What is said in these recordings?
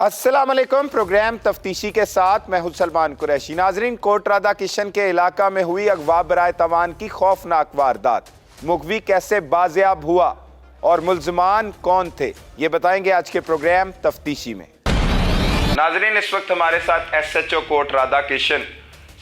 अस्सलामुअलैकुम। प्रोग्राम तफ्तीशी के साथ मैं हूं सलमान कुरैशी। नाजरीन, कोट राधा किशन के इलाका में हुई अगवा बराए तवान की खौफनाक वारदात, मुगवी कैसे बाजियाब हुआ और मुल्ज़मान कौन थे, ये बताएंगे आज के प्रोग्राम तफ्तीशी में। नाजरीन, इस वक्त हमारे साथ SHO कोट राधा किशन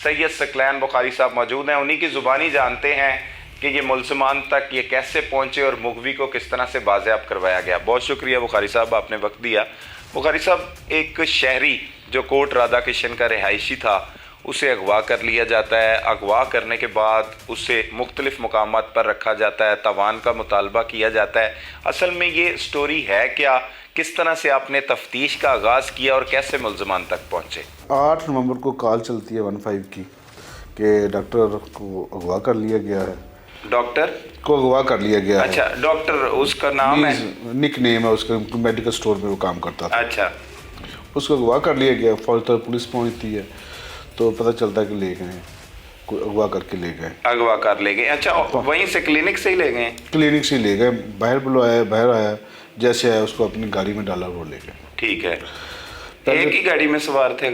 सैयद सकलैन बुखारी साहब मौजूद हैं। उन्हीं की ज़ुबानी जानते हैं कि ये मुल्ज़मान तक ये कैसे पहुँचे और मुगवी को किस तरह से बाजियाब करवाया गया। बहुत शुक्रिया बुखारी साहब, आपने वक्त दिया। बुखारी साहब, एक शहरी जो कोट राधा किशन का रिहायशी था उसे अगवा कर लिया जाता है। अगवा करने के बाद उसे मुख्तलिफ मकामात पर रखा जाता है, तवान का मुतालबा किया जाता है। असल में ये स्टोरी है क्या? किस तरह से आपने तफ्तीश का आगाज़ किया और कैसे मुल्ज़मान तक पहुँचे? 8 नवंबर को कॉल चलती है 15 की कि डॉक्टर को अगवा कर लिया गया है। डॉक्टर को अगवा कर लिया गया अच्छा, है। डॉक्टर उसका नाम है? निक नेम है उसका, मेडिकल स्टोर में वो काम करता था। अच्छा, उसको अगवा कर लिया गया। फौरन तौर पुलिस पहुंचती है तो पता चलता है कि ले गए, कोई अगवा करके ले गए। अगवा कर ले गए। अच्छा, वहीं से क्लिनिक से ही ले गए? क्लिनिक से ले गए, बाहर बुलवाया, बाहर आया, जैसे आया उसको अपनी गाड़ी में डाला, वो ले गए। ठीक है। एक ही गाड़ी में सवार थे?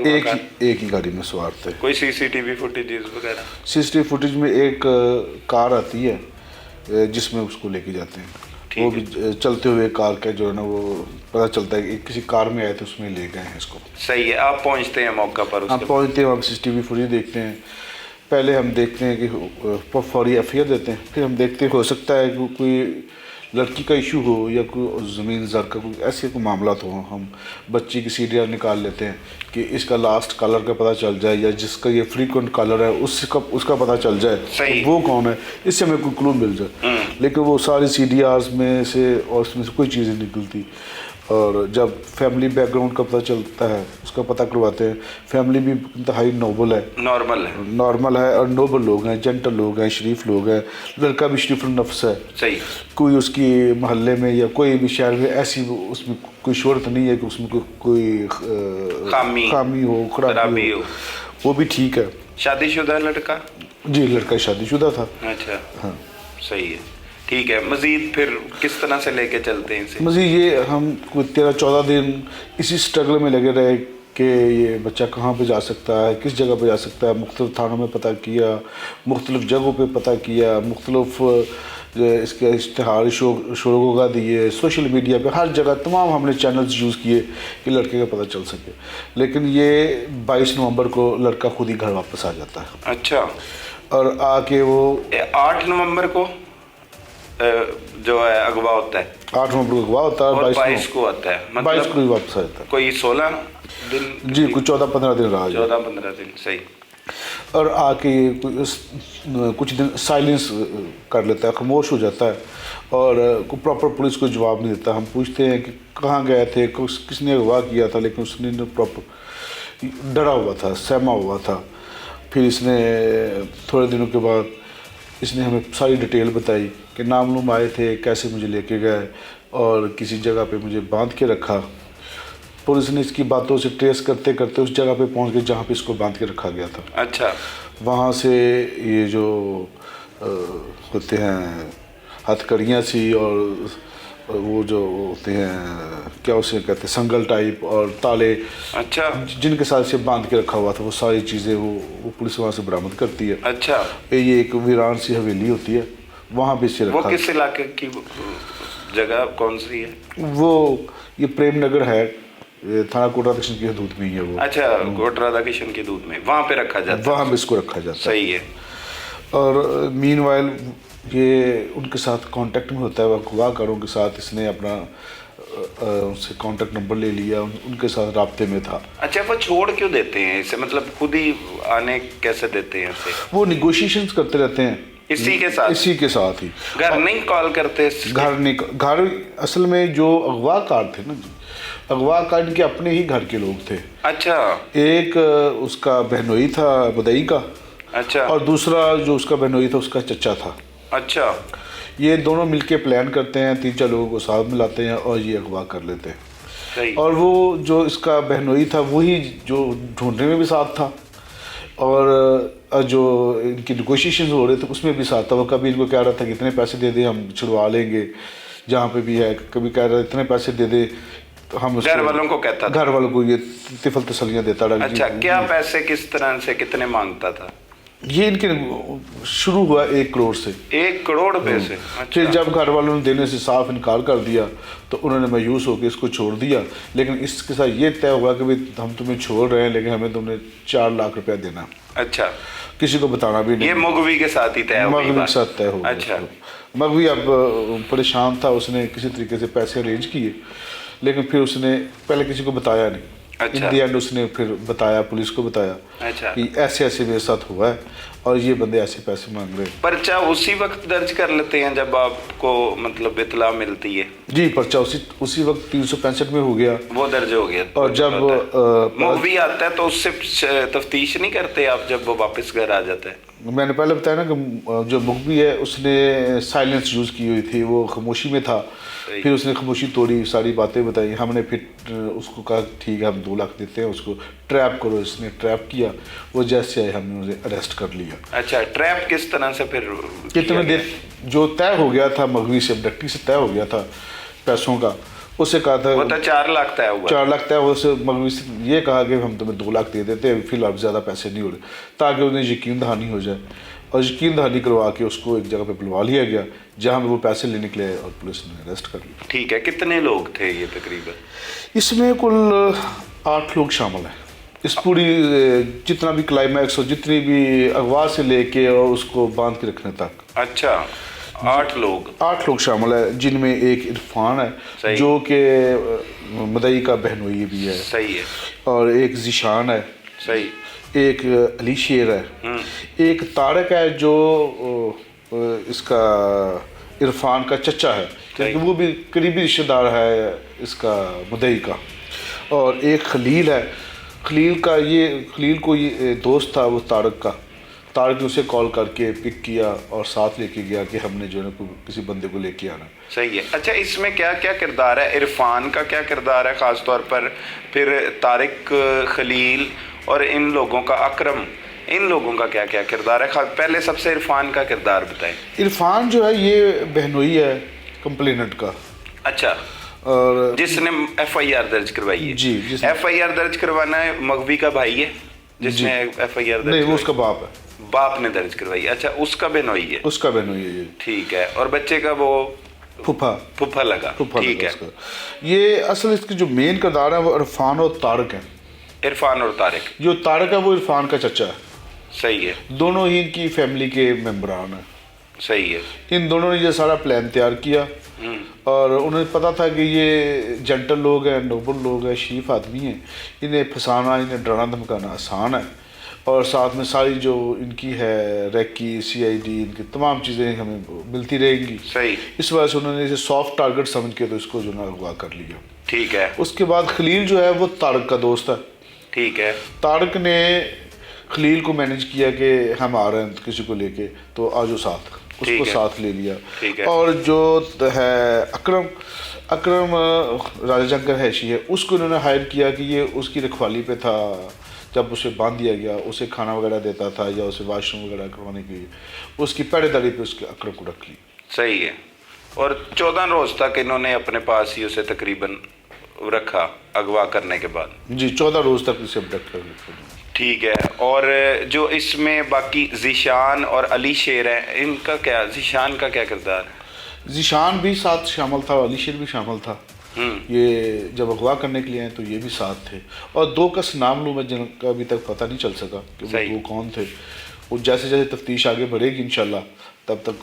एक ही गाड़ी में सवार थे। कोई CCTV फुटेज वगैरह? CCTV फुटेज में एक कार आती है जिसमें उसको लेके जाते हैं। वो भी चलते हुए कार का जो है ना, वो पता चलता है कि किसी कार में आए थे, उसमें ले गए हैं इसको। सही है। आप पहुंचते हैं मौका पर? आप पहुंचते हैं, हम CCTV फुटेज देखते हैं। पहले हम देखते हैं कि फौरी FIR देते हैं, फिर हम देखते हैं हो सकता है कि कोई लड़की का इशू हो या कोई ज़मीन ज़र का कोई ऐसे कोई मामला हो। हम बच्ची की CDR निकाल लेते हैं कि इसका लास्ट कलर का पता चल जाए, या जिसका ये फ्रीक्वेंट कलर है उसका पता चल जाए वो कौन है, इससे हमें कोई क्लू मिल जाए। लेकिन वो सारी CDRs में से और उसमें से कोई चीज़ नहीं निकलती। और जब फैमिली बैकग्राउंड का पता चलता है, उसका पता करवाते हैं। फैमिली भी इंतहाई नॉर्मल है और नोबल लोग हैं, जेंटल लोग हैं, शरीफ लोग हैं। लड़का भी शरीफ नफ्स है। सही। कोई उसकी मोहल्ले में या कोई भी शहर में ऐसी उसमें कोई शोहरत नहीं है कि उसमें कोई खामी हो, खराबी हो। वो भी ठीक है। शादीशुदा लड़का? जी, लड़का शादीशुदा था। अच्छा, हाँ, सही है। ठीक है। मज़ीद फिर किस तरह से लेके चलते हैं इसे? मज़ीद ये हम कोई 13-14 दिन इसी स्ट्रगल में लगे रहे कि ये बच्चा कहाँ पे जा सकता है, किस जगह पे जा सकता है। मुख्तलिफ थानों में पता किया, मुख्तलिफ जगहों पे पता किया, मुख्तलिफ इसके इश्तिहार शोरगोगा दिए, सोशल मीडिया पे हर जगह तमाम हमने चैनल्स यूज़ किए कि लड़के का पता चल सके। लेकिन ये 22 नवंबर को लड़का खुद ही घर वापस आ जाता है। अच्छा। और आके वो 8 नवंबर को जो है अगवा होता है? 8 नवंबर को अगवा होता है और 22 को आता है। मतलब 22 को ही वापस आता है। कोई 16 दिन? जी, कुछ 14-15 दिन रहा। 14-15 दिन, सही। और आके कुछ दिन साइलेंस कर लेता है, खामोश हो जाता है और प्रॉपर पुलिस को जवाब नहीं देता। हम पूछते हैं कि कहाँ गए थे, किसने अगवा किया था, लेकिन उसने प्रॉपर डरा हुआ था, सहमा हुआ था। फिर इसने थोड़े दिनों के बाद इसने हमें सारी डिटेल बताई कि नामलूम आए थे, कैसे मुझे लेके गए और किसी जगह पे मुझे बांध के रखा। पुलिस ने इसकी बातों से ट्रेस करते करते उस जगह पे पहुंच गए जहाँ पे इसको बांध के रखा गया था। अच्छा। वहाँ से ये जो होते हैं हथकड़ियाँ सी और वो जो होते हैं, क्या उसे कहते हैं, संगल टाइप और ताले, अच्छा, जिनके साथ से बांध के रखा हुआ था, वो सारी चीज़ें वो पुलिस वहाँ से बरामद करती है। अच्छा। ये एक वीरान सी हवेली होती है, वहाँ पे इसे रखा। वो किस इलाके की जगह कौन सी है? वो ये प्रेम नगर है, थाना कोट राधा किशन की हदूद में ही है वो। अच्छा, कोट राधा किशन की हदूद में वहाँ पे रखा जाता है? वहाँ पे इसको रखा जाता है। सही है। और मीनवाइल ये उनके साथ कांटेक्ट में होता है, अगवाकारों के साथ इसने अपना उनसे कांटेक्ट नंबर ले लिया, उनके साथ राब्ते में था। अच्छा, वो छोड़ क्यों देते हैं इसे? मतलब खुद ही आने कैसे देते हैं इसे? वो निगोशिएशंस करते रहते हैं इसी के साथ ही। घर नहीं कॉल करते? घर असल में जो अगवाकार थे ना जी, अगवाकार के अपने ही घर के लोग थे। अच्छा। एक उसका बहनोई था बदई का। अच्छा। और दूसरा जो उसका बहनोई था उसका चचा था। अच्छा। ये दोनों मिलके प्लान करते हैं, 3-4 लोगों को साथ मिलाते हैं और ये अगवा कर लेते हैं। सही। और वो जो इसका बहनोई था वही जो ढूंढने में भी साथ था और जो इनकी नेगोशिएशन हो रहे थे उसमें भी साथ था। वो कभी इनको कह रहा था कि इतने पैसे दे दे हम छुड़वा लेंगे जहाँ पे भी है, कभी कह रहा था इतने पैसे दे दे तो हम घर वालों को कहता था? घर वालों को ये तिफल तसलियाँ देता रहा। अच्छा, क्या पैसे किस तरह से कितने मांगता था? ये इनके शुरू हुआ 1 करोड़ से। 1 करोड़ रुपए से? फिर अच्छा। जब घर वालों ने देने से साफ इनकार कर दिया तो उन्होंने मायूस होकर इसको छोड़ दिया, लेकिन इसके साथ ये तय हुआ कि भाई हम तुम्हें छोड़ रहे हैं लेकिन हमें तुमने 4 लाख रुपया देना। अच्छा, किसी को बताना भी नहीं। ये मुगवी के साथ ही तय हो गई मगवी के बात? साथ तय हो गया। अच्छा। मगवी अब परेशान था, उसने किसी तरीके से पैसे अरेंज किए, लेकिन फिर उसने पहले किसी को बताया नहीं। अच्छा। इन दी एंड उसने फिर बताया, पुलिस को बताया अच्छा। कि ऐसे ऐसे मेरे साथ हुआ है और ये बंदे ऐसे पैसे मांग रहे हैं। पर्चा उसी वक्त दर्ज कर लेते हैं जब आपको मतलब इतला मिलती है? जी, पर्चा उसी वक्त 365 में हो गया, वो दर्ज हो गया। और जब मूवी आता है तो उससे तफ्तीश नहीं करते आप जब वो वापस घर आ जाता है? मैंने पहले बताया ना कि जो मुखबी है उसने साइलेंस यूज़ की हुई थी, वो खामोशी में था। फिर उसने खामोशी तोड़ी, सारी बातें बताई। हमने फिर उसको कहा ठीक है हम 2 लाख देते हैं, उसको ट्रैप करो। इसने ट्रैप किया, वो जैसे आए हमने उसे अरेस्ट कर लिया। अच्छा, ट्रैप किस तरह से फिर कितने देर जो तय हो गया था मगवी से, अब्डक्टी से तय हो गया था पैसों का, उससे कहा था वो तो 4 लाख तय हुआ। 4 लाख तय हुआ। उससे मगवी से ये कहा कि हम तुम्हें 2 लाख दे देते हैं, फिलहाल अब ज़्यादा पैसे नहीं हो रहे, ताकि उन्हें यकीन दहानी हो जाए। और यकीन दहानी करवा के उसको एक जगह पे बुलवा लिया गया जहाँ पे वो पैसे लेने के लिए, और पुलिस ने अरेस्ट कर लिया। ठीक है, कितने लोग थे ये तकरीबन? इसमें कुल 8 लोग शामिल हैं। इस पूरी जितना भी क्लाइमैक्स और जितनी भी अगवा से लेके और उसको बांध के रखने तक। अच्छा, 8 लोग शामिल है, जिनमें एक इरफान है जो कि मदई का बहनोई भी है। सही है। और एक जिशान है। सही। एक अली शेर है। एक तारक है जो इसका इरफान का चचा है, क्योंकि वो भी करीबी रिश्तेदार है इसका मुदई का। और एक खलील है। खलील को ये दोस्त था वो तारक का। तारक ने उसे कॉल करके पिक किया और साथ लेके गया कि हमने जो है ना किसी बंदे को लेके आना। सही है। अच्छा, इसमें क्या क्या किरदार है? इरफान का क्या किरदार है ख़ास तौर पर, फिर तारिक, खलील और इन लोगों का अकरम, इन लोगों का क्या क्या किरदार है? पहले सबसे इरफान का किरदार बताएं। इरफान जो है ये बहनोई है कंप्लेनेंट का। अच्छा, और जिसने FIR दर्ज करवाई है? जी, FIR दर्ज करवाना है मगवी का भाई है जिसने FIR दर्ज? नहीं, वो उसका बाप है। बाप ने दर्ज करवाई। अच्छा, उसका बहनोई है? उसका बहनोई है ये। ठीक है। और बच्चे का वो फूफा लगा। ठीक है। ये असल इसके जो मेन किरदार है वो इरफान और तारक है। इरफान और तारिक। जो तारक है वो इरफान का चचा है। सही है। दोनों ही इनकी फैमिली के मेंबरान हैं। सही है। इन दोनों ने ये सारा प्लान तैयार किया और उन्हें पता था कि ये जेंटल लोग हैं, नोबल लोग हैं, शरीफ आदमी हैं, इन्हें फंसाना, इन्हें डराना धमकाना आसान है। और साथ में सारी जो इनकी है रैकी, CID, इनकी तमाम चीज़ें हमें मिलती रहेंगी। सही। इस वजह से उन्होंने इसे सॉफ्ट टारगेट समझ के तो इसको जो ना अगवा कर लिया। ठीक है। उसके बाद खलील जो है वो तारक का दोस्त है। ठीक है। तारक ने खलील को मैनेज किया कि हम आ रहे हैं किसी को लेके, तो आजो साथ, उसको साथ ले लिया। ठीक है। और जो है अकरम राजा जंकर हैशी है, उसको उन्होंने हायर किया कि ये उसकी रखवाली पे था। जब उसे बांध दिया गया, उसे खाना वगैरह देता था या उसे वाशरूम वगैरह करवाने के लिए, उसकी पहरेदारी पे उसके अकरम को रख ली। सही है। और 14 रोज तक इन्होंने अपने पास ही उसे तकरीबन रखा अगवा करने के बाद? जी, 14 रोज तक इसे अबडक्ट कर लिया। ठीक है। और जो इसमें बाकी जिशान और अली शेर है, इनका क्या, जिशान का क्या किरदार है? जिशान भी साथ शामिल था, अली शेर भी शामिल था। ये जब अगवा करने के लिए आए तो ये भी साथ थे। और 2 कस नाम लूँ मैं जिनका अभी तक पता नहीं चल सका कि वो कौन थे। वो जैसे जैसे तफ्तीश आगे बढ़ेगी इंशाल्लाह तब तक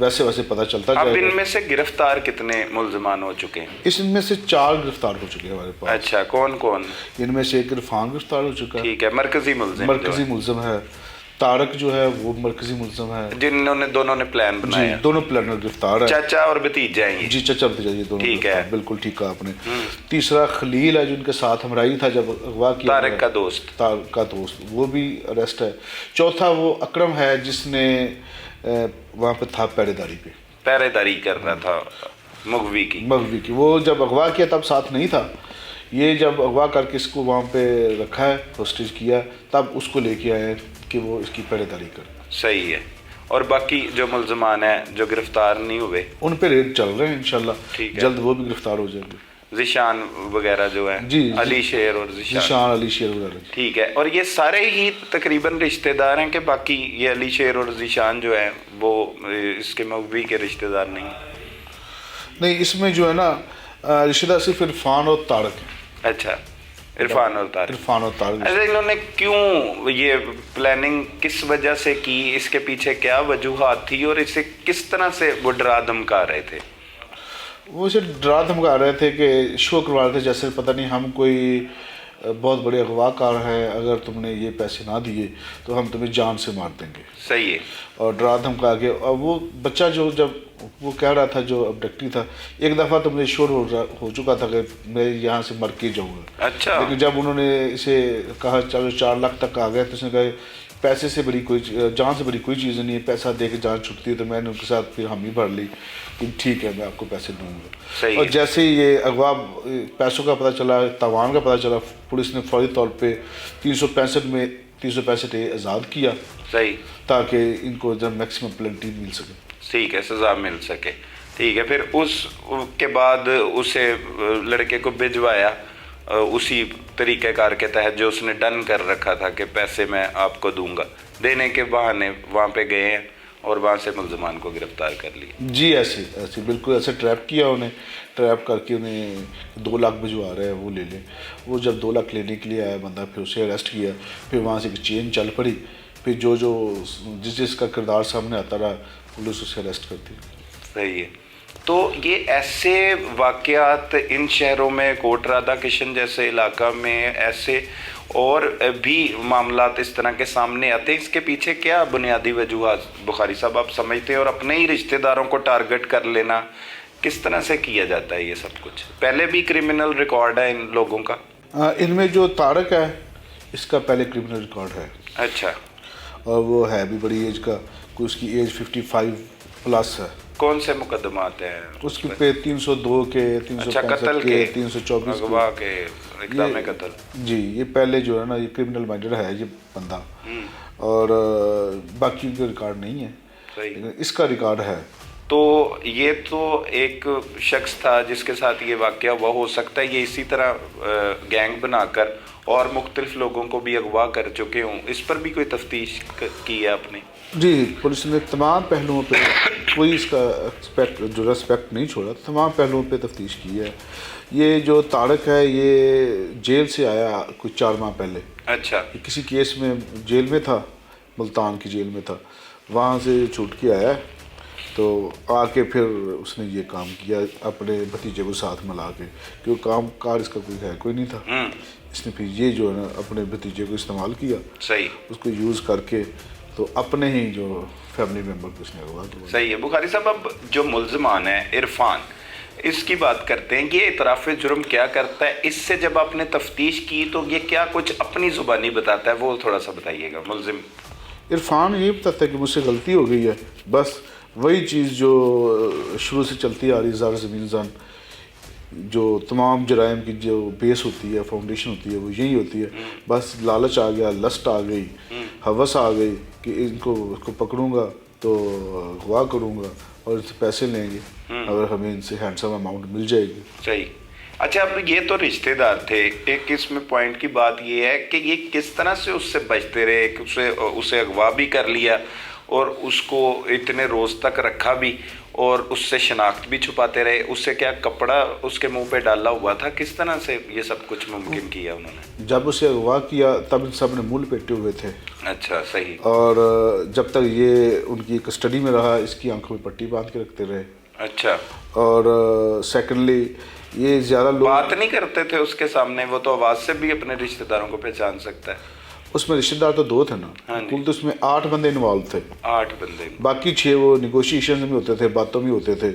वैसे वैसे पता चलता जाएगा। अब इनमें से गिरफ्तार कितने मुल्ज़मान हो चुके हैं? इसमें से 4 गिरफ्तार हो चुके हैं हमारे पास। अच्छा, कौन कौन? इनमें से एक इरफान गिरफ्तार हो चुका है। ठीक है। मरकजी मुल्ज़िम है। तारक जो है वो मरकजी मुल्ज़िम है, जिन्होंने दोनों ने प्लान बनाया। दोनों प्लानर गिरफ्तार है। चाचा और भतीजा हैं ये? जी, चाचा भतीजा ये दोनों। ठीक है, बिल्कुल ठीक कहा आपने। तीसरा खलील है जिनके साथ हमराई था जब अगवा किया, तारक का दोस्त, वो भी अरेस्ट है। चौथा वो अकरम है जिसने वहाँ पे था पहरेदारी कर रहा था मगवी की। वो जब अगवा किया तब साथ नहीं था। ये जब अगवा करके इसको वहाँ पे रखा है, होस्टेज किया, तब उसको लेके आए कि वो इसकी पहरेदारी करे। सही है। और बाकी जो मुल्ज़मान हैं जो गिरफ्तार नहीं हुए, उन पे रेड चल रहे हैं इंशाल्लाह, जल्द वो भी गिरफ्तार हो जाएंगे। जिशान वगैरह जो है, जी, अली शेर और जिशान अली शेर वगैरह। ठीक है, और ये सारे ही तकरीबन रिश्तेदार हैं कि बाकी ये अली शेर और जिशान जो है वो इसके मौलवी के रिश्तेदार नहीं? नहीं, इसमें जो है ना रिश्तेदार सिर्फ इरफान और तारक है। अच्छा, इरफान और तारिक। इरफान और तारक। अच्छा, इन्होंने क्यों ये प्लानिंग किस वजह से की, इसके पीछे क्या वजूहात थी और इसे किस तरह से वो डरा धमका रहे थे? वो इसे डरा धमका रहे थे कि शो करवा रहे थे, जैसे पता नहीं हम कोई बहुत बड़े अगवाकार हैं, अगर तुमने ये पैसे ना दिए तो हम तुम्हें जान से मार देंगे। सही है। और डरा धमका के, और वो बच्चा जो जब वो कह रहा था, जो अब्डक्टी था, एक दफ़ा तो मुझे शोर हो चुका था कि मैं यहाँ से मर के जाऊँगा। अच्छा। लेकिन जब उन्होंने इसे कहा चलो 4 लाख तक आ गए, तो उसने कहा पैसे से बड़ी कोई जान से बड़ी कोई चीज़ नहीं है, पैसा दे के जान छुटती है। तो मैंने उनके साथ फिर हम ही भर ली कि ठीक है मैं आपको पैसे दूँगा। और जैसे ही ये अगवा पैसों का पता चला, तावान का पता चला, पुलिस ने फौरी तौर पे 365 में 365 आज़ाद किया। सही। ताकि इनको जब मैक्सिमम पेनल्टी मिल सके। ठीक है, सज़ा मिल सके। ठीक है, फिर उसके बाद उसे लड़के को भिजवाया उसी तरीक़ेकार के तहत जो उसने डन कर रखा था कि पैसे मैं आपको दूंगा, देने के बहाने वहाँ पे गए हैं और वहाँ से मुल्ज़मान को गिरफ्तार कर लिया। जी, ऐसे बिल्कुल ऐसे ट्रैप किया उन्हें, ट्रैप करके उन्हें 2 लाख भिजवा रहे हैं, वो ले लें। वो जब 2 लाख लेने के लिए आया बंदा, फिर उसे अरेस्ट किया। फिर वहाँ से एक चेन चल पड़ी, फिर जो जिसका किरदार सामने आता रहा, पुलिस उसे अरेस्ट करती। सही है। तो ये ऐसे वाक़यात इन शहरों में, कोट राधा किशन जैसे इलाका में ऐसे और भी मामलात इस तरह के सामने आते हैं, इसके पीछे क्या बुनियादी वजूहात बुखारी साहब आप समझते हैं? और अपने ही रिश्तेदारों को टारगेट कर लेना किस तरह से किया जाता है ये सब कुछ? पहले भी क्रिमिनल रिकॉर्ड है इन लोगों का? इनमें जो तारक है, इसका पहले क्रिमिनल रिकॉर्ड है। अच्छा। और वो है भी बड़ी एज का, कोई उसकी एज 55 प्लस है। कौन से मुकदमात हैं उसके पे? 302 के, 365 के, 324 के, इक़दाम कत्ल। जी, ये पहले जो है ना, ये क्रिमिनल माइंडेड है ये बंदा। और बाकी का रिकॉर्ड नहीं है, लेकिन इसका रिकॉर्ड है। तो ये तो एक शख्स था जिसके साथ ये वाक़या हुआ, हो सकता है ये इसी तरह गैंग बनाकर और मुख्तलिफ लोगों को भी अगवा कर चुके हों। इस पर भी कोई तफ्तीश की है आपने? जी, पुलिस ने तमाम पहलुओं पे कोई इसका रेस्पेक्ट नहीं छोड़ा, तमाम पहलुओं पे तफ्तीश की है। ये जो तारक है, ये जेल से आया कुछ 4 माह पहले। अच्छा। किसी केस में जेल में था, मुल्तान की जेल में था, वहाँ से छूट के आया, तो आके फिर उसने ये काम किया अपने भतीजे को साथ मिला के, क्योंकि काम कार इसका कोई नहीं था। इसने फिर ये जो है ना अपने भतीजे को इस्तेमाल किया। सही। उसको यूज़ करके तो अपने ही जो फैमिली मेम्बर को उसने अगवा किया। सही है। बुखारी साहब, अब जो मुल्ज़मान है इरफान, इसकी बात करते हैं, ये इतराफ़ जुर्म क्या करता है? इससे जब आपने तफ्तीश की तो ये क्या कुछ अपनी ज़ुबानी बताता है, वो थोड़ा सा बताइएगा। मुल्ज़िम इरफान ये बताता है कि मुझसे गलती हो गई है, बस वही चीज़ जो शुरू से चलती आ रही, ज़ार ज़मीन जान, जो तमाम जराइम की जो बेस होती है, फाउंडेशन होती है, वो यही होती है। बस लालच आ गया, लस्ट आ गई, हवस आ गई कि इसको पकड़ूंगा तो अगवा करूंगा और इससे पैसे लेंगे, अगर हमें इनसे हैंडसम अमाउंट मिल जाएगी। सही। अच्छा, अब ये तो रिश्तेदार थे, एक इसमें पॉइंट की बात ये है कि ये किस तरह से उससे बचते रहे, कि उसे अगवा भी कर लिया और उसको इतने रोज़ तक रखा भी और उससे शनाख्त भी छुपाते रहे? उससे क्या कपड़ा उसके मुंह पे डाला हुआ था? किस तरह से ये सब कुछ मुमकिन किया उन्होंने? जब उसे अगवा किया तब इन सब ने मुँह लपेटे हुए थे। अच्छा, सही। और जब तक ये उनकी कस्टडी में रहा, इसकी आंखों में पट्टी बांध के रखते रहे। अच्छा। और सेकेंडली ये ज़्यादा लोग बात नहीं करते थे उसके सामने? वो तो आवाज़ से भी अपने रिश्तेदारों को पहचान सकता है। उसमें रिश्तेदार तो 2 थे ना। हाँ, कुल तो उसमें 8 बंदे इन्वॉल्व थे। 8 बंदे। बाकी 6 वो निगोशिएशन में होते थे, बातों में होते थे।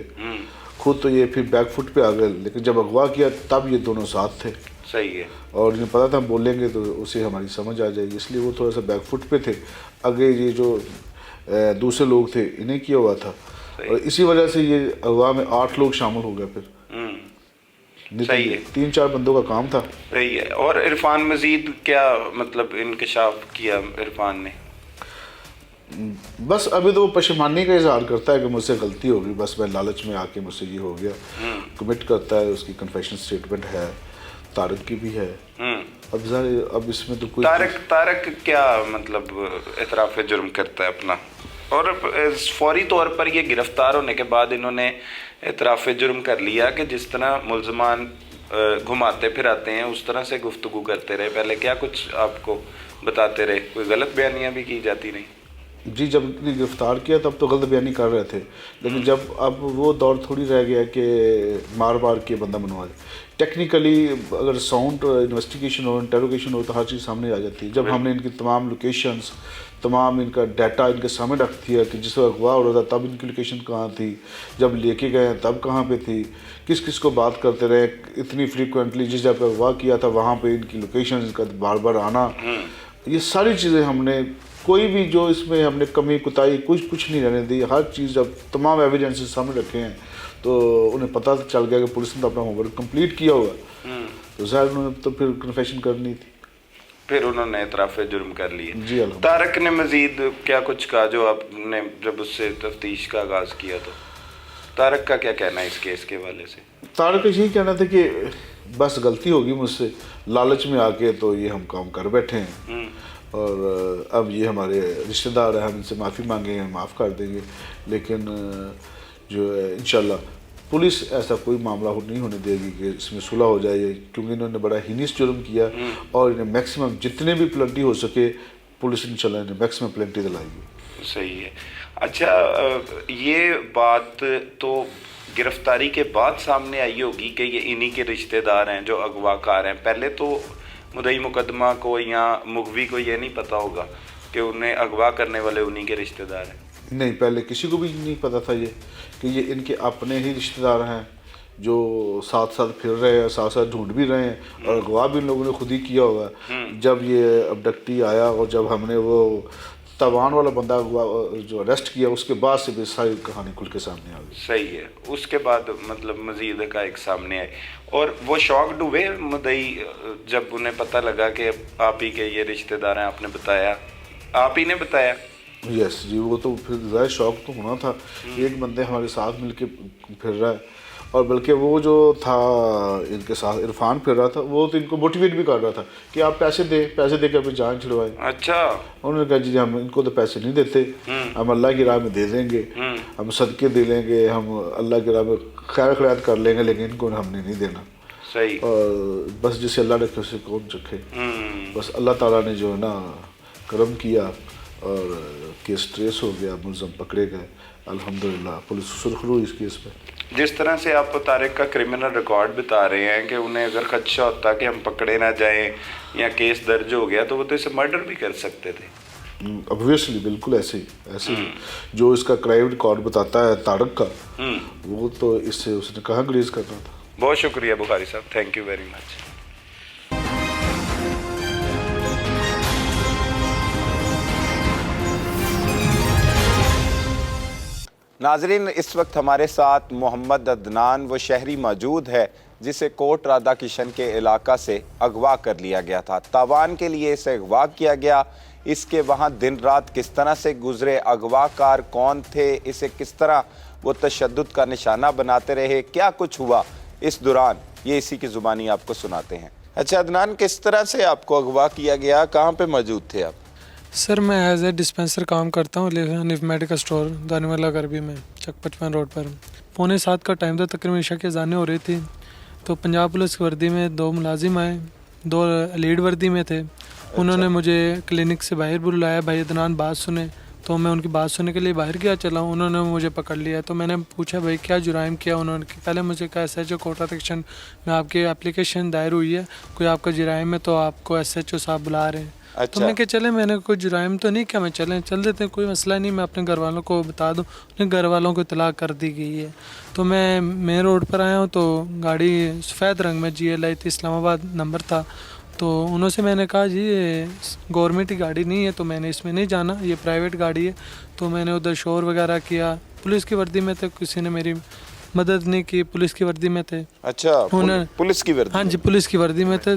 खुद तो ये फिर बैक फुट पे आ गए, लेकिन जब अगवा किया तब ये दोनों साथ थे। सही है। और इन्हें पता था हम बोलेंगे तो उसे हमारी समझ आ जाएगी, इसलिए वो थोड़ा सा बैक फुट पे थे। आगे ये जो दूसरे लोग थे, इन्हें किया हुआ था, और इसी वजह से ये अगवा में 8 लोग शामिल हो गए फिर। सही है। 3-4 बंदों का काम था। सही है। और इरफान मजीद क्या मतलब इंकशाफ किया इरफान ने? बस अभी तो वो पशेमानी का इजहार करता है कि मुझसे गलती होगी, बस मैं लालच में आके मुझसे ये हो गया। कमिट करता है, उसकी कन्फेशन स्टेटमेंट है, तारक की भी है। अब इसमें तो कोई तारक क्या मतलब इतराफ़ जुर्म करता है अपना, और फौरी तौर पर ये गिरफ्तार होने के बाद इन्होंने इतराफ़ जुर्म कर लिया कि जिस तरह मुल्ज़मान घुमाते फिराते हैं उस तरह से गुफ्तगू करते रहे। पहले क्या कुछ आपको बताते रहे, कोई गलत बयानियाँ भी की जाती नहीं? जी, जब गिरफ्तार किया तब तो गलत बयानी कर रहे थे, लेकिन जब अब वो दौर थोड़ी रह गया कि मार मार के बंदा बनवा दे। टेक्निकली अगर साउंड इन्वेस्टिगेशन हो, इंटेरोगेशन हो, तो हर चीज़ सामने आ जाती है। जब हमने इनकी तमाम लोकेशंस, तमाम इनका डाटा इनके सामने रख दिया कि जिस वक्त अगवा हो रहा था तब इनकी लोकेशन कहाँ थी, जब लेके गए तब कहाँ पे थी, किस किस को बात करते रहे इतनी फ्रीक्वेंटली, जिस जगह पर अगवा किया था वहाँ पे इनकी लोकेशन, इनका बार बार आना, ये सारी चीज़ें हमने, कोई भी जो इसमें हमने कमी कुताही कुछ नहीं रहने दी। हर चीज़ जब तमाम एविडेंसेस सामने रखे हैं तो उन्हें पता चल गया कि पुलिस ने तो अपना होमवर्क कंप्लीट किया हुआ, तो ज़ाहिर उन्होंने तो फिर कन्फेशन करनी थी, फिर उन्होंने इतराफ़ जुर्म कर लिए। जी तारक ने मजीद क्या कुछ कहा जो आपने जब उससे तफ्तीश का आगाज़ किया, तो तारक का क्या कहना है इस केस के हवाले से? तारक का यही कहना था कि बस गलती होगी मुझसे, लालच में आके तो ये हम काम कर बैठे हैं, और अब ये हमारे रिश्तेदार हैं, हम इनसे माफ़ी मांगे हैं, माफ़ कर देंगे, लेकिन जो है इंशाल्लाह पुलिस ऐसा कोई मामला नहीं होने देगी कि इसमें सुलह हो जाए, क्योंकि इन्होंने बड़ा हीनियस जुर्म किया और इन्हें मैक्सिमम जितने भी प्लेंटी हो सके पुलिस इंशाल्लाह इन्हें मैक्सिमम प्लेंटी दिलाएगी। सही है। अच्छा, ये बात तो गिरफ्तारी के बाद सामने आई होगी कि ये इन्हीं के रिश्तेदार हैं जो अगवाकार हैं। पहले तो मुद्दई मुकदमा को या मुगवी को ये नहीं पता होगा कि उन्हें अगवा करने वाले उन्हीं के रिश्तेदार हैं? नहीं, पहले किसी को भी नहीं पता था ये कि ये इनके अपने ही रिश्तेदार हैं जो साथ साथ फिर रहे हैं, साथ साथ ढूंढ भी रहे हैं, और अगवा भी इन लोगों ने खुद ही किया होगा। जब ये अबडक्टी आया और जब हमने वो तवान वाला बंदा जो अरेस्ट किया, उसके बाद से भी सारी कहानी खुल के सामने आ गई। सही है। उसके बाद मतलब मजीद का एक सामने आए, और वो शॉक्ड हुए मुद्दई जब उन्हें पता लगा कि आप ही के ये रिश्तेदार हैं? आपने बताया, आप ही ने बताया? यस जी, वो तो फिर ज़्यादा शौक तो होना था। एक बंदे हमारे साथ मिलके फिर रहा है, और बल्कि वो जो था इनके साथ इरफान फिर रहा था, वो तो इनको मोटिवेट भी कर रहा था कि आप पैसे दे के अपनी जान छुड़वाएं। अच्छा। उन्होंने कहा जी हम इनको तो पैसे नहीं देते, हम अल्लाह की राह में दे देंगे, हम सदके दे लेंगे, हम अल्लाह की राह में खैर खैरात कर लेंगे, लेकिन इनको हमने नहीं देना। सही। और बस जिसे अल्लाह रखे उसे कौन रखे। बस अल्लाह ताला ने जो है ना करम किया और केस ट्रेस हो गया, मुलज़म पकड़े गए, अल्हम्दुलिल्लाह पुलिस सुरखरू इस केस पे। जिस तरह से आप तारिक का क्रिमिनल रिकॉर्ड बता रहे हैं कि उन्हें अगर खदशा होता कि हम पकड़े ना जाएं या केस दर्ज हो गया तो वो तो इसे मर्डर भी कर सकते थे। ऑब्वियसली बिल्कुल ऐसे ही जो इसका क्राइम रिकॉर्ड बताता है तारक का, वो तो इससे उसने कहाँ ग्रेज करना था। बहुत शुक्रिया बुखारी साहब, थैंक यू वेरी मच। नाजरीन, इस वक्त हमारे साथ मोहम्मद अदनान वो शहरी मौजूद है जिसे कोट राधा किशन के इलाका से अगवा कर लिया गया था। तावान के लिए इसे अगवा किया गया। इसके वहाँ दिन रात किस तरह से गुजरे, अगवाकार कौन थे, इसे किस तरह वो तशद्दुद का निशाना बनाते रहे, क्या कुछ हुआ इस दौरान, ये इसी की ज़ुबानी आपको सुनाते हैं। अच्छा अदनान, किस तरह से आपको अगवा किया गया, कहाँ पे मौजूद थे आप? सर मैं एज ए डिस्पेंसर काम करता हूँ हनीफ मेडिकल स्टोर दानीवाला गरबी में, चक 55 रोड पर। 6:45 का टाइम था, तकरीबन इशा की अज़ानें हो रही थी, तो पंजाब पुलिस की वर्दी में 2 मुलाजिम आए, 2 लीड वर्दी में थे। उन्होंने मुझे क्लिनिक से बाहर बुलाया, भाई अदनान बात सुने, तो मैं उनकी बात सुनने के लिए बाहर गया चला हूँ। उन्होंने मुझे पकड़ लिया, तो मैंने पूछा भाई क्या जुराइम किया। उन्होंने पहले मुझे कहा SHO कोटा सेक्शन में आपकी एप्लीकेशन दायर हुई है, कोई आपका जुराइम है तो आपको SHO साहब बुला रहे हैं। अच्छा। तो मैं क्या चले, मैंने कोई जुराइम तो नहीं किया, मैं चल देते हैं, कोई मसला नहीं, मैं अपने घर वालों को बता दूं। अपने घर वालों को इतला कर दी गई है। तो मैं मेन रोड पर आया हूँ, तो गाड़ी सफ़ेद रंग में GLI थी, इस्लामाबाद नंबर था। तो उन्होंने मैंने कहा जी ये गवर्नमेंट की गाड़ी नहीं है, तो मैंने इसमें नहीं जाना, ये प्राइवेट गाड़ी है। तो मैंने उधर शोर वगैरह किया, पुलिस की वर्दी में तो किसी ने मेरी मदद नहीं की। पुलिस की वर्दी में थे। अच्छा, उन्होंने- पुलिस की वर्दी हाँ में। जी, पुलिस की वर्दी में थे।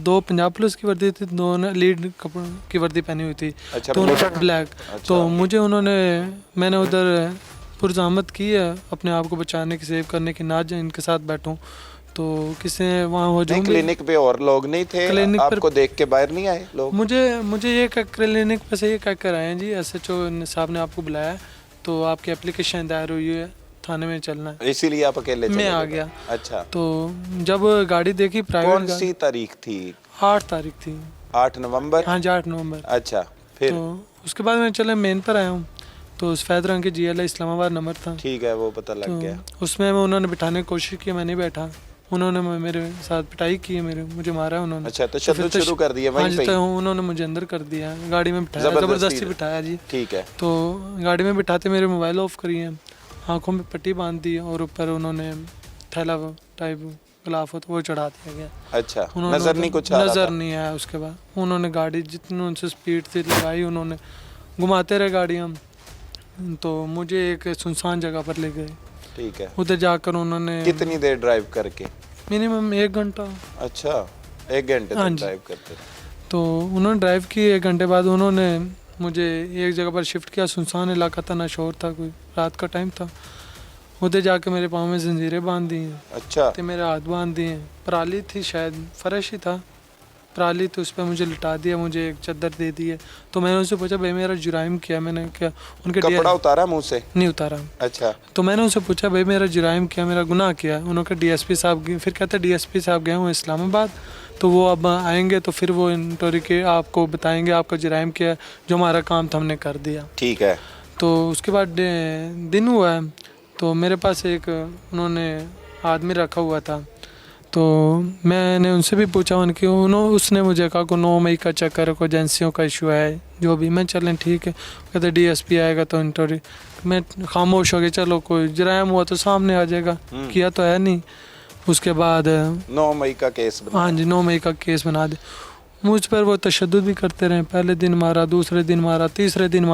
दो पंजाब पुलिस की वर्दी थी, दो ने लीड कपड़ों की वर्दी पहनी हुई थी। अच्छा, तो ब्लैक। ब्लैक। अच्छा। तो मुझे उन्होंने, मैंने उधर पुरजहमत की है अपने आप को बचाने की, सेव करने की, ना इनके साथ बैठूं। तो किसी ने वहाँ नहीं, हजूम भी- क्लिनिक पे और लोग नहीं थे? क्लिनिक पर- आपको देख के बाहर नहीं आए लोग? मुझे ये क्लिनिक पे से ये कह कर आए हैं जी, SHO साहब ने आपको बुलाया है, तो आपकी एप्लीकेशन दायर हुई है, थाने में चलना है। इसीलिए आप अकेले चले मैं आ गए? गया। अच्छा। तो जब गाड़ी देखी प्राइवेट, कौन सी तारीख थी? 8 तारीख थी। 8 नवंबर? हाँ जी, 8 नवंबर। अच्छा, फिर? तो उसके बाद मैं चले मेन पर आया हूँ। तो सफ़ेद रंग के GLA इस्लामाबाद नंबर था। ठीक है, वो पता लग गया। तो उसमें मैं, उन्होंने बिठाने की कोशिश की, मैं नहीं बैठा। उन्होंने मेरे साथ पिटाई की है, मुझे मारा है उन्होंने। अच्छा, फिर तशद्दुद शुरू कर दिया हाँ वहीं जी, पे? तो उन्होंने मुझे अंदर कर दिया, गाड़ी में बिठाया, जबरदस्ती ज़बरदस्ती बिठाया जी। ठीक है। तो गाड़ी में बिठाते मेरे मोबाइल ऑफ करी है, आंखों में पट्टी बांध दी, और ऊपर उन्होंने थैला टाइप गिलाफ होता वो चढ़ा दिया गया। अच्छा, उन्होंने नजर नहीं कुछ आ रहा नज़र था? नहीं आया। उसके बाद उन्होंने गाड़ी जितनी उनसे स्पीड थी लगाई, उन्होंने घुमाते रहे गाड़ी हम। तो मुझे एक सुनसान जगह पर ले गए। ठीक है। उधर जाकर उन्होंने कितनी देर ड्राइव करके? मिनिमम 1 घंटा। अच्छा, 1 घंटे हाँ तक जी। ड्राइव करते? तो उन्होंने ड्राइव की, 1 घंटे बाद उन्होंने मुझे एक जगह पर शिफ्ट किया। सुनसान इलाका था, ना शोर था कोई, रात का टाइम था। उधर जाके मेरे पाँव में जंजीरें बांध दी हैं, अच्छा। तो मेरे हाथ बांध दिए हैं। पराली थी, शायद फर्श ही था, पराली, तो उस पर मुझे लिटा दिया, मुझे एक चादर दे दी है। तो मैंने उनसे पूछा, भाई मेरा जुराइम क्या? मैंने क्या उनके कपड़ा उतारा मुंह से? नहीं उतारा। अच्छा। तो मैंने उनसे पूछा, भाई मेरा जुराइम क्या, मेरा गुनाह क्या? उन्होंने कहा DSP साहब, फिर कहते DSP साहब गए हुए इस्लामाबाद, तो वो अब आएंगे, तो फिर वो इंटोरी के आपको बताएंगे आपका जुराइम क्या है, जो हमारा काम था हमने कर दिया। ठीक है। तो उसके बाद दिन हुआ है, तो मेरे पास एक उन्होंने आदमी रखा हुआ था। तो मैंने उनसे भी पूछा उनकी, उसने मुझे कहा को 9 मई का चक्कर है, को एजेंसियों का इशू है, जो भी। मैं चलें ठीक है, कहते DSP आएगा तो इंटोरी। मैं खामोश हो गया, चलो कोई जुराइम हुआ तो सामने आ जाएगा, किया तो है नहीं। उसके बाद 9 मई का केस बना? हाँ जी, 9 मई का केस बना दे। मुझ पर वो तशद्दुद भी करते रहे, पहले दिन मारा, दूसरे दिन मारा, तीसरे दिन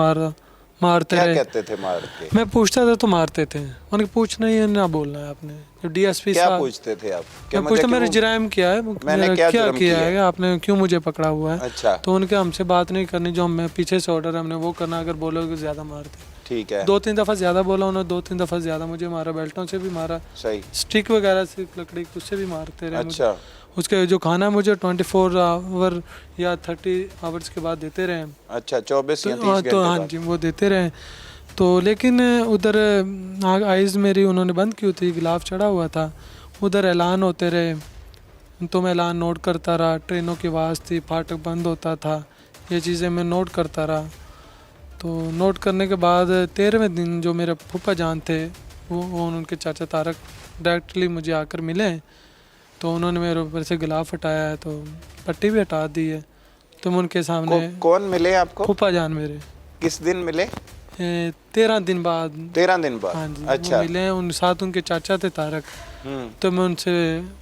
मारते क्या रहे। कहते थे मार के? मैं पूछता था तो मारते थे, उनके पूछना ही है, ना बोलना है आपने। जब DSP क्या साहब, पूछते थे आप? मैं पूछता मेरे जुराइम क्या है, मैंने क्या जुर्म किया किया है, आपने क्यों मुझे पकड़ा हुआ है? अच्छा। तो उनके हमसे बात नहीं करनी, जो हमें पीछे से ऑर्डर हमने वो करना, अगर बोलोगे ज़्यादा मारते। ठीक है। 2-3 दफ़ा ज़्यादा बोला उन्होंने, 2-3 दफ़ा ज़्यादा मुझे मारा, बेल्टों से भी मारा, सही। स्टिक वगैरह से, लकड़ी उससे भी मारते रहे मुझे। अच्छा। उसके जो खाना मुझे 24 आवर या 30 आवर्स के बाद देते रहे। अच्छा, 24 या 30 हाँ, घंटे तो हाँ बाद? जी, वो देते रहे। तो लेकिन उधर आइज़ मेरी उन्होंने बंद की हुई थी, गिलाफ चढ़ा हुआ था। उधर ऐलान होते रहे, तो मैं ऐलान नोट करता रहा। ट्रेनों की आवाज़ थी, फाटक बंद होता था, ये चीज़ें मैं नोट करता रहा। तो नोट करने के बाद 13वें दिन जो मेरे फूफा जान थे, वो उनके चाचा तारक डायरेक्टली मुझे आकर मिले। तो उन्होंने मेरे ऊपर से गिलाफ हटाया है, तो पट्टी भी हटा दी है। तो मैं उनके सामने कौन मिले आपको? फूफा जान मेरे। किस दिन मिले? 13 दिन बाद। 13 दिन बाद? हाँ जी, अच्छा। वो मिले, उन साथ उनके चाचा थे तारक। तो मैं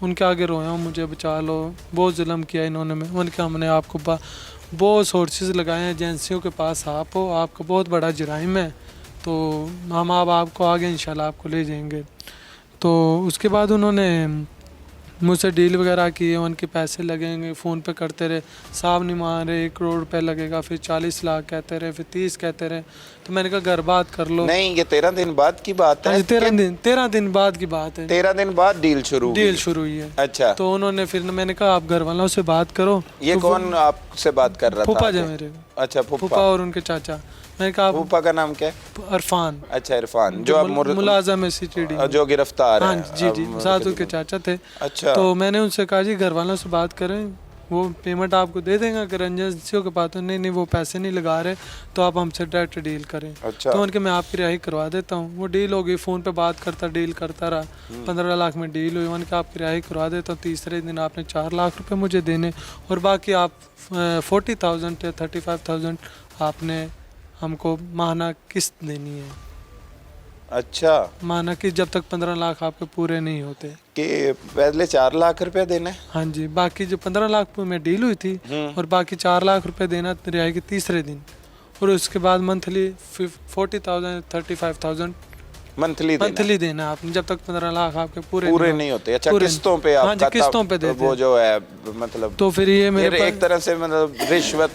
उनके आगे रोया हूँ, मुझे बचा लो, बहुत जुल्म किया इन्होंने। मैं उनके हमने आपको बहुत सोर्सेज लगाए हैं, एजेंसियों के पास आप हो, आपका बहुत बड़ा जुराइम है, तो हम आपको आगे इंशाल्लाह आपको ले जाएंगे। तो उसके बाद उन्होंने मुझसे डील वगैरह की, उनके पैसे लगेंगे, फ़ोन पे करते रहे, साहब नहीं मान रहे, 1 करोड़ रुपए लगेगा, फिर 40 लाख कहते रहे, फिर 30 कहते रहे। तो मैंने कहा घर बात कर लो। नहीं, ये 13 दिन बाद की बात है? 13 दिन बाद की बात है। 13 दिन बाद डील शुरू हुई है। अच्छा। तो उन्होंने फिर मैंने कहा आप घर वालों से बात करो। ये तो कौन आपसे बात कर रहा था? फूफा जी मेरे। अच्छा, फूफा और उनके चाचा। मैंने कहा फूफा का नाम क्या है? इरफान। अच्छा, इरफान, जो अब मुलाजम है CTD, जो गिरफ्तार है। हाँ जी, साथ उनके चाचा थे। अच्छा। तो मैंने उनसे कहा जी घर वालों से बात करें, वो पेमेंट आपको दे देंगे, अगर एजेंसियों के पास तो नहीं वो पैसे नहीं लगा रहे, तो आप हमसे डायरेक्ट डील करें। अच्छा। तो उनके मैं आपकी रिहाई करवा देता हूँ। वो डील हो गई, फ़ोन पे बात करता डील करता रहा। 15 लाख में डील हुई। उनके आपकी रिहाई करवा देता हूँ। तीसरे दिन आपने 4 लाख रुपए मुझे देने, और बाकी आप 40,000 या 35,000 आपने हमको माहाना किस्त देनी है। अच्छा। माना कि जब तक 15 लाख आपके पूरे नहीं होते, कि पहले 4 लाख रुपए देने? हाँ जी, बाकी जो 15 लाख में डील हुई थी, और बाकी 4 लाख रुपए देना रिहाई के तीसरे दिन, और उसके बाद मंथली 40,000 35,000 मंथली देना है आपने, जब तक 15 लाख आपके पूरे नहीं होते। अच्छा, पूरे किस्तों पे हाँ जी, आपका किस्तों पे देते वो जो है मतलब, तो फिर ये मेरे एक तरह से मतलब रिश्वत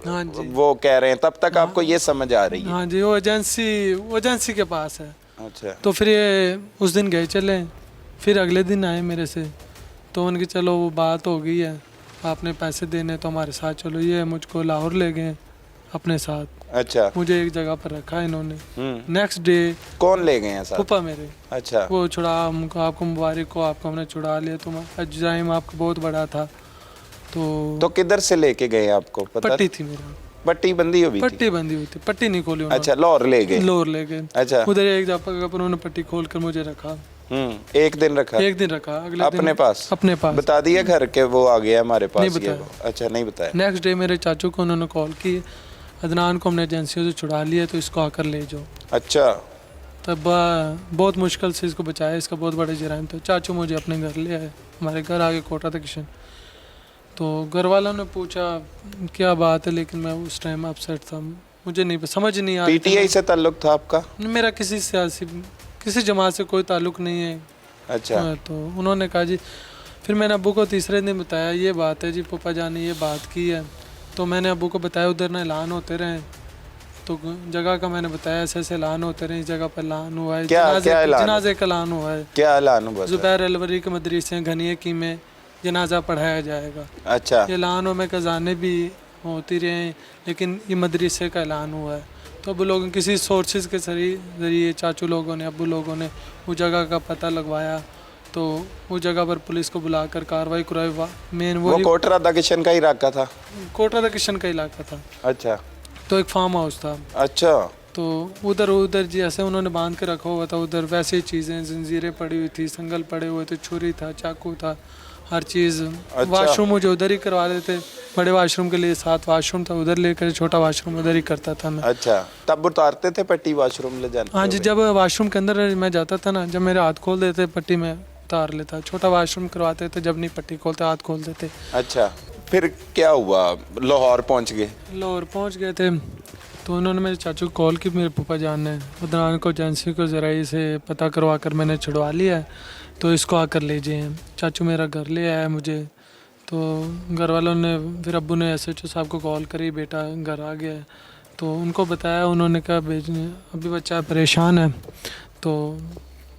हाँ जी वो कह रहे हैं, तब तक आपको ये समझ आ रही है। हाँ जी, वो एजेंसी के पास है। अच्छा, तो फिर ये उस दिन गए चले, फिर अगले दिन आए मेरे से, तो उनकी चलो वो बात हो गई है, आपने पैसे देने तो हमारे साथ चलो। ये मुझको लाहौर ले गए अपने साथ, अच्छा, मुझे एक जगह पर रखा इन्होंने। नेक्स्ट डे कौन ले गए हैं साथ? फूफा मेरे। अच्छा, वो छुड़ा हमको, आपको मुबारक हो, आपको हमने छुड़ा लिया, तुम अजराइम आपका बहुत बड़ा था। तो किधर से लेके गए आपको पता? पट्टी थी मेरा, पट्टी बंदी हुई थी? पट्टी बंदी हुई थी, पट्टी नहीं खोली उन्होंने। अच्छा, लाहौर ले गए? लोर ले गए। अच्छा, उधर एक जगह पर उन्होंने पट्टी खोल कर मुझे रखा। एक दिन रखा? एक दिन रखा, अगले अपने दिन पास? अपने पास बता दिया घर के वो आ गया हमारे पास? नहीं ये बताया। वो। अच्छा, नहीं बताया। नेक्स्ट डे मेरे चाचू को उन्होंने कॉल की, अदनान को हमने एजेंसियों से छुड़ा लिया, तो इसको आकर ले जाओ। अच्छा, तब बहुत मुश्किल से इसको बचाया, इसका बहुत बड़ा जराइम था। चाचू मुझे अपने घर ले आए, हमारे घर आगे कोटा था किशन। तो घर वालों ने पूछा क्या बात है, लेकिन मैं उस टाइम अपसेट था, मुझे नहीं समझ नहीं आ रही। पीटीआई से ताल्लुक था आपका? मेरा किसी जमात से कोई ताल्लुक नहीं है। अच्छा, तो उन्होंने कहा जी, फिर मैंने अब्बू को तीसरे दिन बताया ये बात है जी, पप्पा जान ने ये बात की है। तो मैंने अब्बू को बताया, उधर ना ऐलान होते रहे, तो जगह का मैंने बताया ऐसे ऐसे ऐलान होते रहे, इस जगह पर ऐलान हुआ है, जनाजे का ऐलान हुआ है। क्या ऐलान हुआ? जुबैर अलवरी के मदरसे घनिए की में जनाजा पढ़ाया जाएगा। अच्छा, ऐलानों में खजाने भी होती रहे, लेकिन ये मदरसे का ऐलान हुआ है। तो अब लोगों किसी सोर्सेज के ज़रिए चाचू लोगों ने, अब्बू लोगों ने उस जगह का पता लगवाया, तो उस जगह पर पुलिस को बुलाकर कार्रवाई कराई। मेन वो कोटरा दक्षिण का इलाका था? कोटरा किशन का इलाका था। अच्छा, तो एक फार्म हाउस था। अच्छा, तो उधर जैसे उन्होंने बांध के रखा हुआ था, उधर वैसे ही चीज़ें, जंजीरें पड़ी हुई थी, संगल पड़े हुए थे, छुरी था, चाकू था, हर चीज़। अच्छा। वाशरूम मुझे उधर ही करवा देते, बड़े वाशरूम के लिए 7 वाशरूम था, उधर लेकर छोटा वाशरूम उधर ही करता था मैं। अच्छा, तब उतारते थे पट्टी वाशरूम ले जाने? हाँ जी, जब वाशरूम के अंदर मैं जाता था ना, जब मेरे हाथ खोल देते पट्टी में उतार लेता, छोटा वाशरूम करवाते थे, जब नहीं पट्टी खोलते हाथ खोल देते। अच्छा, फिर क्या हुआ? लाहौर पहुंच गए? लाहौर पहुंच गए थे, तो उन्होंने मेरे चाचू को कॉल की, मेरे पापा जान ने उदनान को एजेंसी को ज़राए से पता करवा कर मैंने छुड़वा लिया है, तो इसको आकर ले जाए। चाचू मेरा घर ले आया मुझे, तो घर वालों ने फिर अब्बू ने SHO साहब को कॉल करी, बेटा घर आ गया है, तो उनको बताया, उन्होंने कहा भेजने, अभी बच्चा परेशान है, तो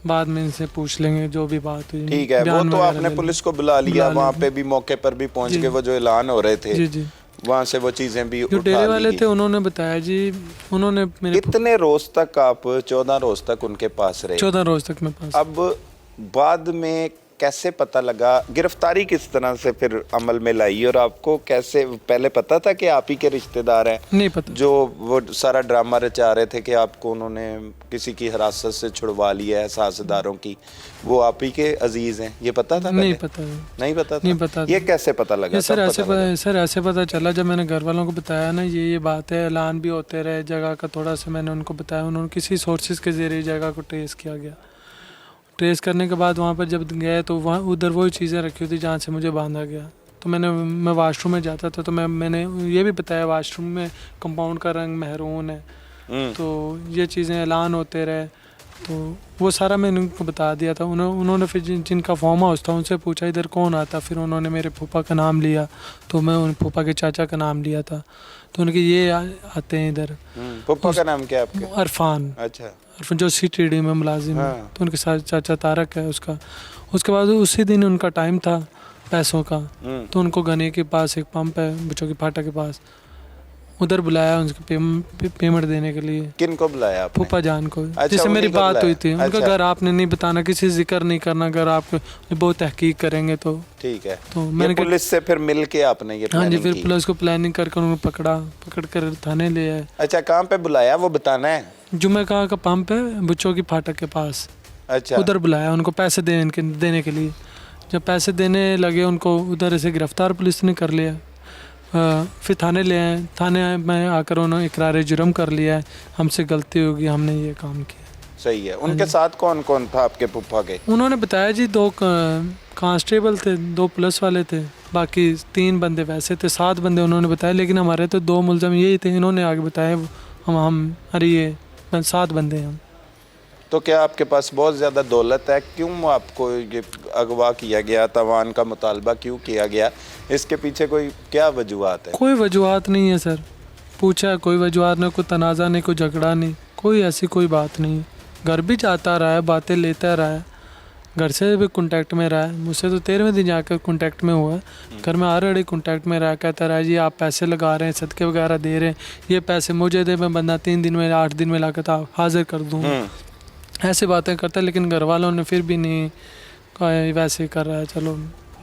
बाद में इनसे पूछ लेंगे जो भी बात हुई। ठीक है, वो तो आपने पुलिस को बुला लिया, वहाँ पे भी मौके पर भी पहुँच गए, वो जो ऐलान हो रहे थे जी जी, वहाँ से वो चीज़ें भी जो डेरे वाले थे उन्होंने बताया जी, उन्होंने मेरे कितने रोज तक आप? 14 रोज तक उनके पास रहे? 14 रोज तक मेरे पास। अब बाद में कैसे पता लगा, गिरफ्तारी किस तरह से फिर अमल में लाई, और आपको कैसे पहले पता था कि आप ही के रिश्तेदार हैं? नहीं पता। जो वो सारा ड्रामा रचा रहे थे कि आपको उन्होंने किसी की हिरासत से छुड़वा लिया है साझेदारों की, वो आप ही के अजीज हैं, ये पता था? नहीं पता, नहीं पता था? नहीं पता। ये कैसे पता लगा? सर ऐसे पता चला जब मैंने घर वालों को बताया ना, ये बात है, ऐलान भी होते रहे जगह का, थोड़ा सा मैंने उनको बताया, उन्होंने किसी सोर्सेज के जरिए जगह को ट्रेस किया गया। ट्रेस करने के बाद वहाँ पर जब गए तो वहाँ उधर वही चीज़ें रखी हुई थी जहाँ से मुझे बांधा गया। तो मैं वाशरूम में जाता था, तो मैंने ये भी बताया वाशरूम में कंपाउंड का रंग महरून है, तो ये चीज़ें ऐलान होते रहे, तो वो सारा मैंने उनको बता दिया था। उन्होंने फिर जिनका फार्म हाउस था उनसे पूछा इधर कौन आता, फिर उन्होंने मेरे फूफा का नाम लिया, तो मैं उन फूफा के चाचा का नाम लिया था, तो उनके ये आते हैं इधर। फूफा का नाम क्या आपके? अरफान। अच्छा, जो CTD में मुलाजिम है, तो उनके साथ चाचा तारक है उसका। उसके बाद उसी दिन उनका टाइम था पैसों का, तो उनको घने के पास एक पंप है बच्चों की फाटा के पास, उधर बुलाया उनके पेमेंट देने के लिए। किन को बुलाया आपने? फूफा जान को। अच्छा, जिससे मेरी बात हुई थी। उनका अच्छा। घर आपने नहीं बताना, किसी जिक्र नहीं करना, अगर आप बहुत तहकीक करेंगे तो। ठीक है, तो मैंने पुलिस से फिर मिल के आपने ये हाँ जी, प्लानिंग फिर की? पुलिस को प्लानिंग करके उनको पकड़ कर थाने ले आए। अच्छा, कहाँ पे बुलाया वो बताना है? जुम्मे का पंप है बच्चों की फाटक के पास। अच्छा, उधर बुलाया उनको पैसे देने के लिए। जब पैसे देने लगे उनको, उधर से गिरफ्तार पुलिस ने कर लिया। फिर थाने ले आए, थाने में आकर उन्होंने इकरार जुर्म कर लिया है, हमसे गलती होगी, हमने ये काम किया। सही है। उनके साथ कौन कौन था आपके फूफा के? उन्होंने बताया जी 2 कांस्टेबल थे, 2 पुलिस वाले थे, बाकी 3 बंदे वैसे थे, 7 बंदे उन्होंने बताया, लेकिन हमारे तो 2 मुलजम यही थे, इन्होंने आगे बताया। अरे ये 7 बंदे हैं हम। तो क्या आपके पास बहुत ज़्यादा दौलत है? क्यों आपको ये अगवा किया गया, तवान का मुतालबा क्यों किया गया? इसके पीछे कोई क्या वजूहत है? कोई वजूहत नहीं है सर, पूछा कोई वजूहत नहीं, कोई तनाज़ा नहीं, कोई झगड़ा नहीं, कोई ऐसी कोई बात नहीं। घर भी जाता रहा है, बातें लेता रहा है, घर से भी कांटेक्ट में रहा है, मुझसे तो 13वें दिन जाकर कांटेक्ट में हुआ है। घर में ऑलरेडी कांटेक्ट में रहा, कहता रहा जी आप पैसे लगा रहे हैं, सदके वगैरह दे रहे हैं, ये पैसे मुझे दे, मैं बंदा 3 दिन में 8 दिन में ला कर हाजिर कर दूँ। ऐसी बातें करता है, लेकिन घर वालों ने फिर भी नहीं कहा वैसे ही कर रहा है, चलो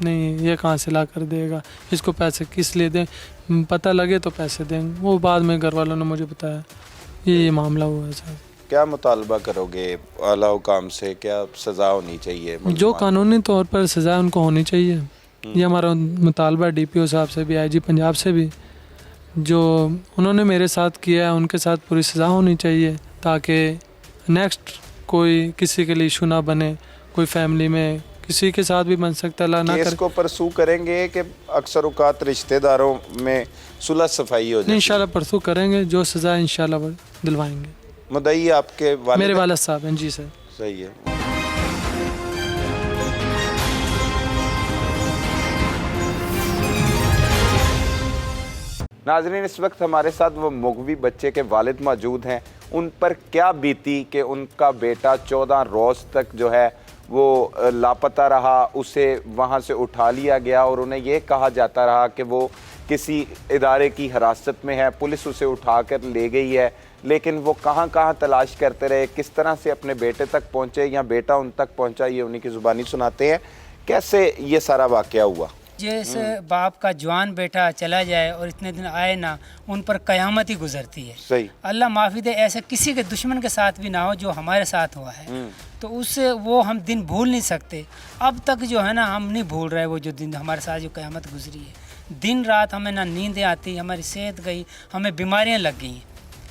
नहीं ये कहाँ से ला कर देगा, इसको पैसे किस लिए दें, पता लगे तो पैसे देंगे। वो बाद में घर वालों ने मुझे बताया ये मामला हुआ है सर। क्या मुतालबा करोगे आला हुकाम से? क्या सज़ा होनी चाहिए? जो कानूनी तौर पर सज़ा उनको होनी चाहिए, ये हमारा मुतालबा DPO साहब से भी, IG पंजाब से भी, जो उन्होंने मेरे साथ किया है उनके साथ पूरी सज़ा होनी चाहिए, ताकि नेक्स्ट कोई किसी के लिए इशू ना बने, कोई फैमिली में किसी के साथ भी बन सकता है, ना केस करे। को परसू करेंगे कि अक्सर औकात रिश्तेदारों में सुलह सफाई हो जाए? इंशाल्लाह परसों करेंगे, जो सज़ा इंशाल्लाह वो दिलवाएंगे। मुद्दई आपके वालिद मेरे हैं? वालिद साहब हैं जी सर। सही है। नाज़रीन, इस वक्त हमारे साथ वो मुगवी बच्चे के वालिद मौजूद हैं। उन पर क्या बीती कि उनका बेटा 14 रोज़ तक जो है वो लापता रहा, उसे वहाँ से उठा लिया गया और उन्हें ये कहा जाता रहा कि वो किसी इदारे की हिरासत में है, पुलिस उसे उठाकर ले गई है, लेकिन वो कहाँ कहाँ तलाश करते रहे, किस तरह से अपने बेटे तक पहुँचे या बेटा उन तक पहुँचा, ये उन्हीं की ज़ुबानी सुनाते हैं कैसे ये सारा वाक़या हुआ। जैसे बाप का जवान बेटा चला जाए और इतने दिन आए ना, उन पर कयामत ही गुजरती है। सही। अल्लाह माफ़ी दे, ऐसे किसी के दुश्मन के साथ भी ना हो जो हमारे साथ हुआ है, तो उससे वो हम दिन भूल नहीं सकते। अब तक जो है ना हम नहीं भूल रहे वो जो दिन हमारे साथ जो कयामत गुजरी है। दिन रात हमें ना नींदें आती, हमारी सेहत गई, हमें बीमारियाँ लग गई।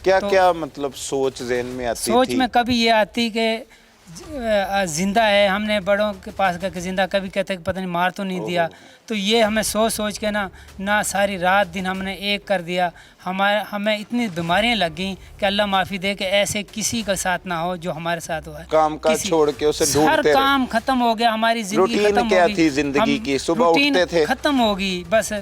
क्या तो क्या मतलब सोच ज़हन में आती सोच थी? में कभी ये आती कि ज़िंदा है, हमने बड़ों के पास गए कि ज़िंदा, कभी कहते कि पता नहीं मार तो नहीं दिया। तो ये हमें सोच सोच के ना सारी रात दिन हमने एक कर दिया। हमें इतनी बीमारियां लग गई कि अल्लाह माफ़ी दे कि ऐसे किसी के साथ ना हो जो हमारे साथ हुआ है। काम काज छोड़ के उसे ढूंढते हर रहे। काम खत्म हो गया, हमारी ज़िंदगी रूटीन खत्म क्या हो गई। थी ज़िंदगी की? सुबह रूटीन उठते थे? खत्म हो गई, बस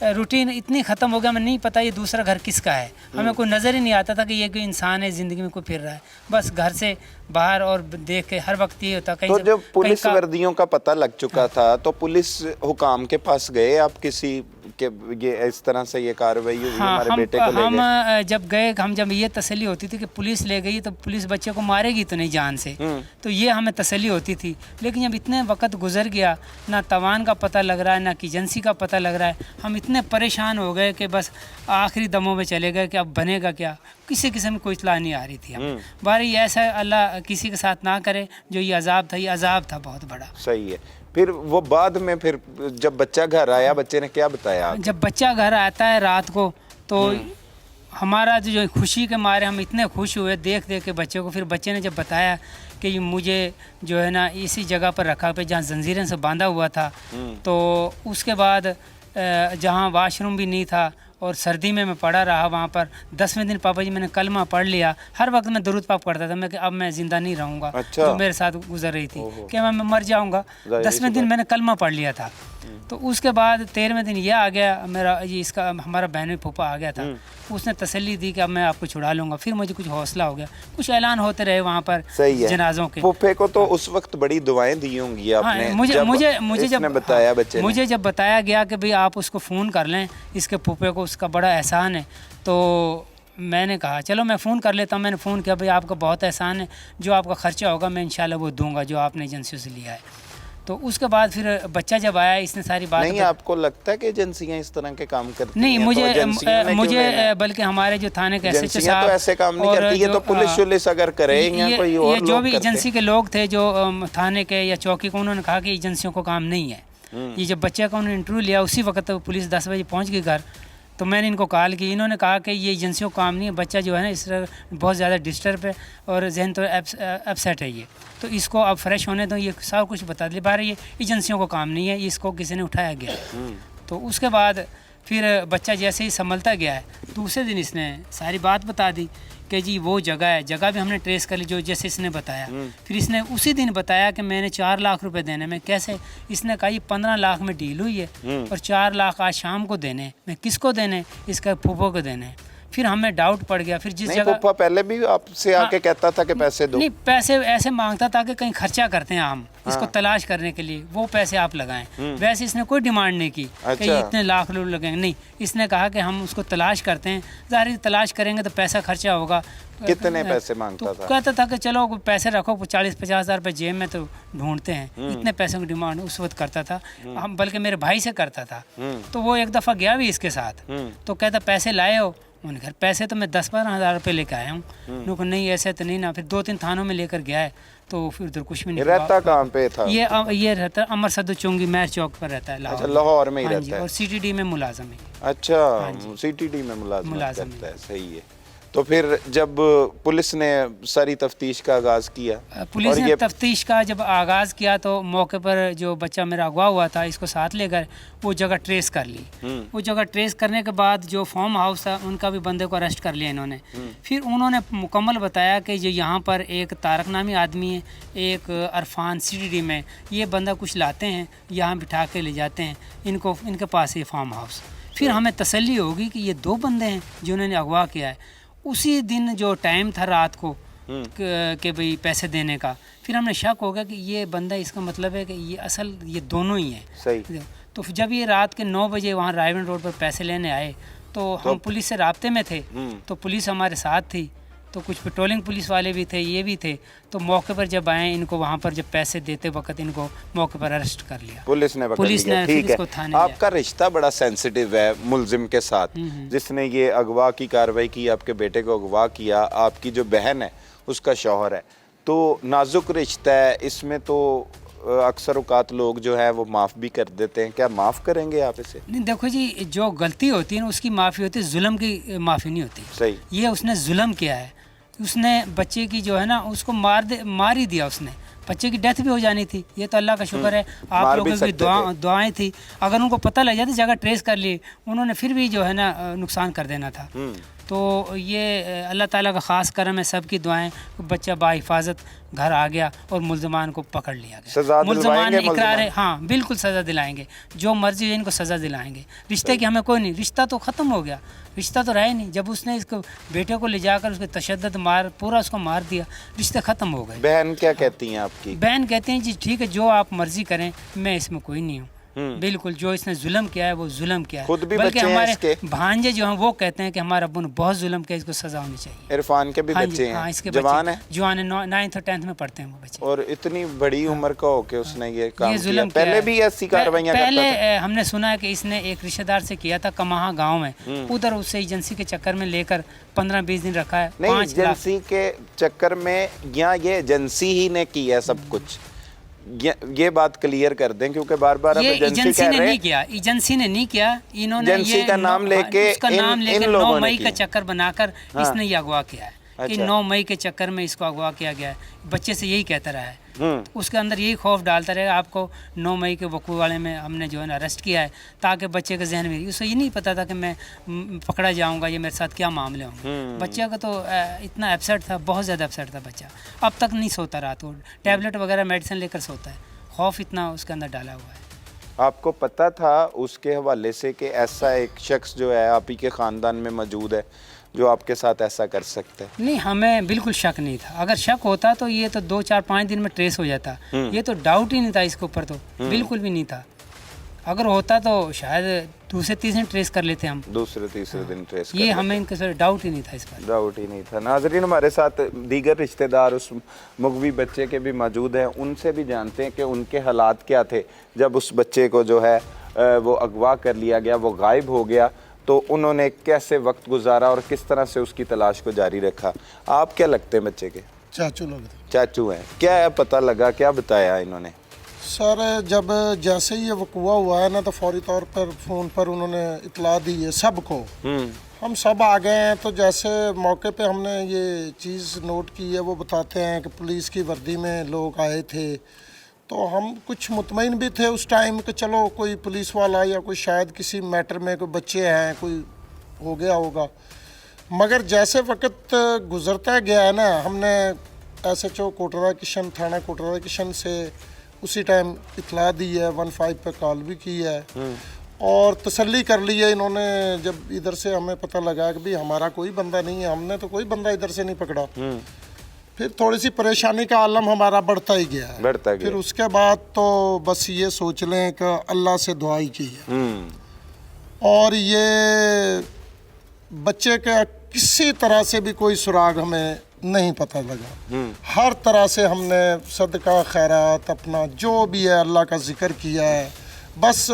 रूटीन इतनी ख़त्म हो गया, हमें नहीं पता ये दूसरा घर किसका है। हमें कोई नज़र ही नहीं आता था कि ये कोई इंसान है ज़िंदगी में कोई फिर रहा है। बस घर से बाहर और देख के हर वक्त ये होता कहीं तो से- जब पुलिस कहीं का- वर्दियों का पता लग चुका था तो पुलिस हुकाम के पास गए आप किसी के, ये इस तरह से ये कार्रवाई हुई हाँ, हमारे बेटे को ले हम गए? जब गए, हम जब ये तसल्ली होती थी कि पुलिस ले गई तो पुलिस बच्चे को मारेगी तो नहीं जान से, तो ये हमें तसल्ली होती थी। लेकिन जब इतने वक्त गुजर गया, ना तवान का पता लग रहा है, ना की एजेंसी का पता लग रहा है, हम इतने परेशान हो गए कि बस आखिरी दमों में चले गए कि अब बनेगा क्या। किसी किस्म की कोई इत्तला नहीं आ रही थी हमें। बार ये ऐसा अल्लाह किसी के साथ ना करे, जो ये अजाब था, ये अजाब था बहुत बड़ा। सही है। फिर वो बाद में फिर जब बच्चा घर आया, बच्चे ने क्या बताया आपको? जब बच्चा घर आता है रात को तो हमारा जो खुशी के मारे हम इतने खुश हुए देख देख के बच्चे को। फिर बच्चे ने जब बताया कि ये मुझे जो है ना इसी जगह पर रखा पे जहाँ जंजीरें से बांधा हुआ था, तो उसके बाद जहाँ वाशरूम भी नहीं था और सर्दी में मैं पड़ा रहा वहाँ पर। 10वें दिन पापा जी मैंने कलमा पढ़ लिया। हर वक्त मैं दरूद पाप करता था मैं कि अब मैं ज़िंदा नहीं रहूँगा। अच्छा। जो मेरे साथ गुजर रही थी कि मैं मर जाऊँगा। 10वें दिन मैंने कलमा पढ़ लिया था। तो उसके बाद 13वें दिन ये आ गया मेरा, ये इसका हमारा बहन फूफा आ गया था। उसने तसल्ली दी कि अब मैं आपको छुड़ा लूँगा। फिर मुझे कुछ हौसला हो गया, कुछ ऐलान होते रहे वहाँ पर सही है। जनाजों के। फूफे को तो उस वक्त बड़ी दुआएं दी होंगी आपने? मुझे जब बताया बच्चे ने? मुझे जब बताया गया कि भाई आप उसको फ़ोन कर लें, इसके फूफे को उसका बड़ा एहसान है, तो मैंने कहा चलो मैं फ़ोन कर लेता हूँ। मैंने फ़ोन किया, भाई आपका बहुत एहसान है, जो आपका ख़र्चा होगा मैं इंशाल्लाह वो दूंगा जो आपने एजेंसियों से लिया है। तो उसके बाद फिर बच्चा जब आया, इसने सारी बात नहीं, आपको लगता है कि एजेंसियां इस तरह के काम करती नहीं, हैं? तो एजेंसियों ने क्यों लेना है? बल्कि हमारे जो थाने के एसएचओ एजेंसियां तो ऐसे काम नहीं करती, ये तो पुलिस शुलिस अगर करे या कोई और ये जो लोग भी करते। एजेंसी के लोग थे जो थाने के या चौकी को, उन्होंने कहा कि एजेंसियों को काम नहीं है। ये जब बच्चे का उन्होंने इंटरव्यू लिया उसी वक्त पुलिस 10 बजे पहुंच गई घर। तो मैंने इनको कॉल की, इन्होंने कहा कि ये एजेंसियों को काम नहीं है, बच्चा जो है ना इस तरह बहुत ज़्यादा डिस्टर्ब है और जहन तो अपसेट है ये, तो इसको अब फ्रेश होने दो। ये सारा कुछ बता दिया, बाहर ये एजेंसियों को काम नहीं है, इसको किसी ने उठाया गया। तो उसके बाद फिर बच्चा जैसे ही संभलता गया है, दूसरे दिन इसने सारी बात बता दी कि जी वो जगह है, जगह भी हमने ट्रेस कर ली जो जैसे इसने बताया। फिर इसने उसी दिन बताया कि मैंने 4 लाख रुपए देने में। कैसे? इसने कहा ये 15 लाख में डील हुई है और 4 लाख आज शाम को देने। मैं किसको देने? इसका फूफो को देने। फिर हमें डाउट पड़ गया। फिर जिस नहीं, जगह पप्पा पहले भी आपसे आके कहता था कि पैसे दो। नहीं, पैसे ऐसे मांगता था कि कहीं खर्चा करते हैं हम इसको तलाश करने के लिए, वो पैसे आप लगाएं। वैसे इसने कोई डिमांड नहीं की कि ये इतने लाख रुपए लगेंगे। नहीं, इसने कहा कि हम उसको तलाश करते हैं, ज़ाहिर तलाश करेंगे तो पैसा खर्चा होगा। कितने पैसे मांगता था? कहता था कि चलो पैसे रखो, 40-50 हज़ार रुपये जेब में तो ढूंढते हैं। इतने पैसों की डिमांड उस वक्त करता था। हम बल्कि मेरे भाई से करता था। तो वो एक दफ़ा गया भी इसके साथ, तो कहता पैसे लाए हो? उन्होंने घर पैसे तो मैं 10-12 हज़ार रुपये लेकर आया हूँ। उन्होंने कहा नहीं ऐसे तो नहीं ना। फिर 2-3 थानों में लेकर गया है, तो फिर उधर कुछ भी नहीं। रहता कहाँ पे था? ये रहता है अमर सदर चुंगी मैर चौक पर रहता है, अच्छा, लाहौर में ही हाँ जी, रहता है। और CTD में मुलाजम है। अच्छा, CTD में मुलाजमत मुलाजिम करता है, सही है। तो फिर जब पुलिस ने सारी तफ्तीश का आगाज़ किया, पुलिस और ने ये तफ्तीश का जब आगाज़ किया तो मौके पर जो बच्चा मेरा अगवा हुआ था इसको साथ लेकर वो जगह ट्रेस कर ली। वो जगह ट्रेस करने के बाद जो फार्म हाउस था उनका भी बंदे को अरेस्ट कर लिया इन्होंने। फिर उन्होंने मुकम्मल बताया कि जो यहाँ पर एक तारक नामी आदमी है, एक अरफान CTD में, ये बंदा कुछ लाते हैं यहाँ बिठा के ले जाते हैं इनको, इनके पास ये फार्म हाउस। फिर हमें तसल्ली होगी कि ये 2 बंदे हैं जिन्होंने अगवा किया है। उसी दिन जो टाइम था रात को कि भाई पैसे देने का, फिर हमने शक हो गया कि ये बंदा, इसका मतलब है कि ये असल ये दोनों ही हैं। सही। तो जब ये रात के 9 बजे वहाँ रायवन रोड पर पैसे लेने आए तो हम पुलिस से राब्ते में थे, तो पुलिस हमारे साथ थी, तो कुछ पेट्रोलिंग पुलिस वाले भी थे, ये भी थे। तो मौके पर जब आए, इनको वहाँ पर जब पैसे देते वक्त इनको मौके पर अरेस्ट कर लिया पुलिस ने पकड़ लिया। फिर ठीक इसको है, थाने आपका रिश्ता बड़ा सेंसिटिव है मुलजिम के साथ, जिसने ये अगवा की कार्रवाई की, आपके बेटे को अगवा किया, आपकी जो बहन है उसका शौहर है, तो नाजुक रिश्ता है। इसमें तो अक्सर औकात लोग जो है वो माफ़ भी कर देते हैं, क्या माफ़ करेंगे आप इसे? नहीं, देखो जी, जो गलती होती है ना उसकी माफ़ी होती है, जुल्म की माफ़ी नहीं होती। सही। ये उसने जुल्म किया है, उसने बच्चे की जो है ना उसको मार ही दिया उसने। बच्चे की डेथ भी हो जानी थी, ये तो अल्लाह का शुक्र है आप लोगों की दुआएं थी। अगर उनको पता लग जाता जगह ट्रेस कर ली, उन्होंने फिर भी जो है ना नुकसान कर देना था। तो ये अल्लाह ताला का ख़ास करम है, सबकी दुआएं, बच्चा बाहिफाजत घर आ गया और मुल्ज़मान को पकड़ लिया गया। मुल्ज़मान ने इकरार है, हाँ बिल्कुल सज़ा दिलाएंगे, जो मर्जी है इनको सज़ा दिलाएंगे। रिश्ते की हमें कोई नहीं, रिश्ता तो ख़त्म हो गया, रिश्ता तो रहा ही नहीं। जब उसने इसको बेटे को ले जाकर उसके तशद्दुद मार पूरा उसको मार दिया, रिश्ते ख़त्म हो गए। बहन क्या कहती हैं आपकी? बहन कहते हैं जी ठीक है, जो आप मर्जी करें, मैं इसमें कोई नहीं हूँ। बिल्कुल, जो इसने जुल्म किया है वो जुल्म किया है। खुद भी बल्कि बच्चे हैं हमारे इसके? भांजे जो हैं वो कहते हैं कि हमारे अब्बू ने बहुत जुल्म किया, इसको सजा होनी चाहिए। इरफान के भी हाँ बच्चे जी, हाँ, हैं, इसके जवान है? जवान है, 9th और 10th में पढ़ते हैं वो बच्चे। और इतनी बड़ी उम्र का होके उसने ये काम ये किया, जुल्म किया पहले है। भी ऐसी कार्रवाइयां करता था? पहले हमने सुना है कि इसने एक रिश्तेदार से किया था कमाहा गांव में, उधर उसे एजेंसी के चक्कर में लेकर 15-20 दिन रखा है। नहीं, 5 लाख एजेंसी के चक्कर में, या ये एजेंसी ही ने किया सब कुछ, ये बात क्लियर कर दें, क्योंकि बार बार ये एजेंसी एजेंसी कह ने रहे नहीं किया, एजेंसी ने नहीं किया, इन्होंने एजेंसी ये का नाम लेके उसका इन- नाम इन लेकर लोगों 9 ने मई का किया। चक्कर बनाकर इसने ये अगवा किया है कि अच्छा। 9 मई के चक्कर में इसको अगवा किया गया है। बच्चे से यही कहता रहा है, उसके अंदर यही खौफ डालता रहेगा आपको। 9 मई के वकूअ वाले में हमने जो है ना अरेस्ट किया है, ताकि बच्चे के जहन में, उसे ये नहीं पता था कि मैं पकड़ा जाऊंगा, ये मेरे साथ क्या मामले होंगे। बच्चे का तो इतना अपसेट था, बहुत ज़्यादा अपसेट था बच्चा, अब तक नहीं सोता रात को, टैबलेट वगैरह मेडिसिन लेकर सोता है, खौफ इतना उसके अंदर डाला हुआ है। आपको पता था उसके हवाले से कि ऐसा एक शख्स जो है आप ही के ख़ानदान में मौजूद है जो आपके साथ ऐसा कर सकता है? नहीं, हमें बिल्कुल शक नहीं था। अगर शक होता तो ये तो 2-4-5 दिन में ट्रेस हो जाता। ये तो डाउट ही नहीं था इसके ऊपर, तो बिल्कुल भी नहीं था। अगर होता तो शायद दूसरे तीसरे ट्रेस कर लेते हम, दूसरे तीसरे दिन ट्रेस ये हमें इनके सर डाउट ही नहीं था इस पर। डाउट ही नहीं था। नाजरीन, हमारे साथ दीगर रिश्तेदार उस मुगवी बच्चे के भी मौजूद हैं, उनसे भी जानते हैं कि उनके हालात क्या थे जब उस बच्चे को जो है वो अगवा कर लिया गया, वो गायब हो गया, तो उन्होंने कैसे वक्त गुजारा और किस तरह से उसकी तलाश को जारी रखा। आप क्या लगते हैं बच्चे के? चाचू लोग थे चाचू हैं। क्या पता लगा, क्या बताया इन्होंने? सर। जब जैसे ही ये वकूआ हुआ है ना, तो फौरी तौर पर फ़ोन पर उन्होंने इतला दी है सबको। हम सब आ गए हैं, तो जैसे मौके पे हमने ये चीज़ नोट की है, वो बताते हैं कि पुलिस की वर्दी में लोग आए थे, तो हम कुछ मुतमईन भी थे उस टाइम कि चलो कोई पुलिस वाला या कोई शायद किसी मैटर में कोई बच्चे हैं, कोई हो गया होगा। मगर जैसे वक्त गुजरता गया है ना, हमने SHO कोटरा किशन, थाना कोटरा किशन से उसी टाइम इतला दी है, 15 पे कॉल भी की है और तसल्ली कर ली है इन्होंने। जब इधर से हमें पता लगा कि भाई हमारा कोई बंदा नहीं है, हमने तो कोई बंदा इधर से नहीं पकड़ा, फिर थोड़ी सी परेशानी का आलम हमारा बढ़ता ही गया है। बढ़ता गया। फिर उसके बाद तो बस ये सोच लें कि अल्लाह से दुआ ही की है और ये बच्चे का किसी तरह से भी कोई सुराग हमें नहीं पता लगा। हर तरह से हमने सदका खैरात अपना जो भी है अल्लाह का जिक्र किया है, बस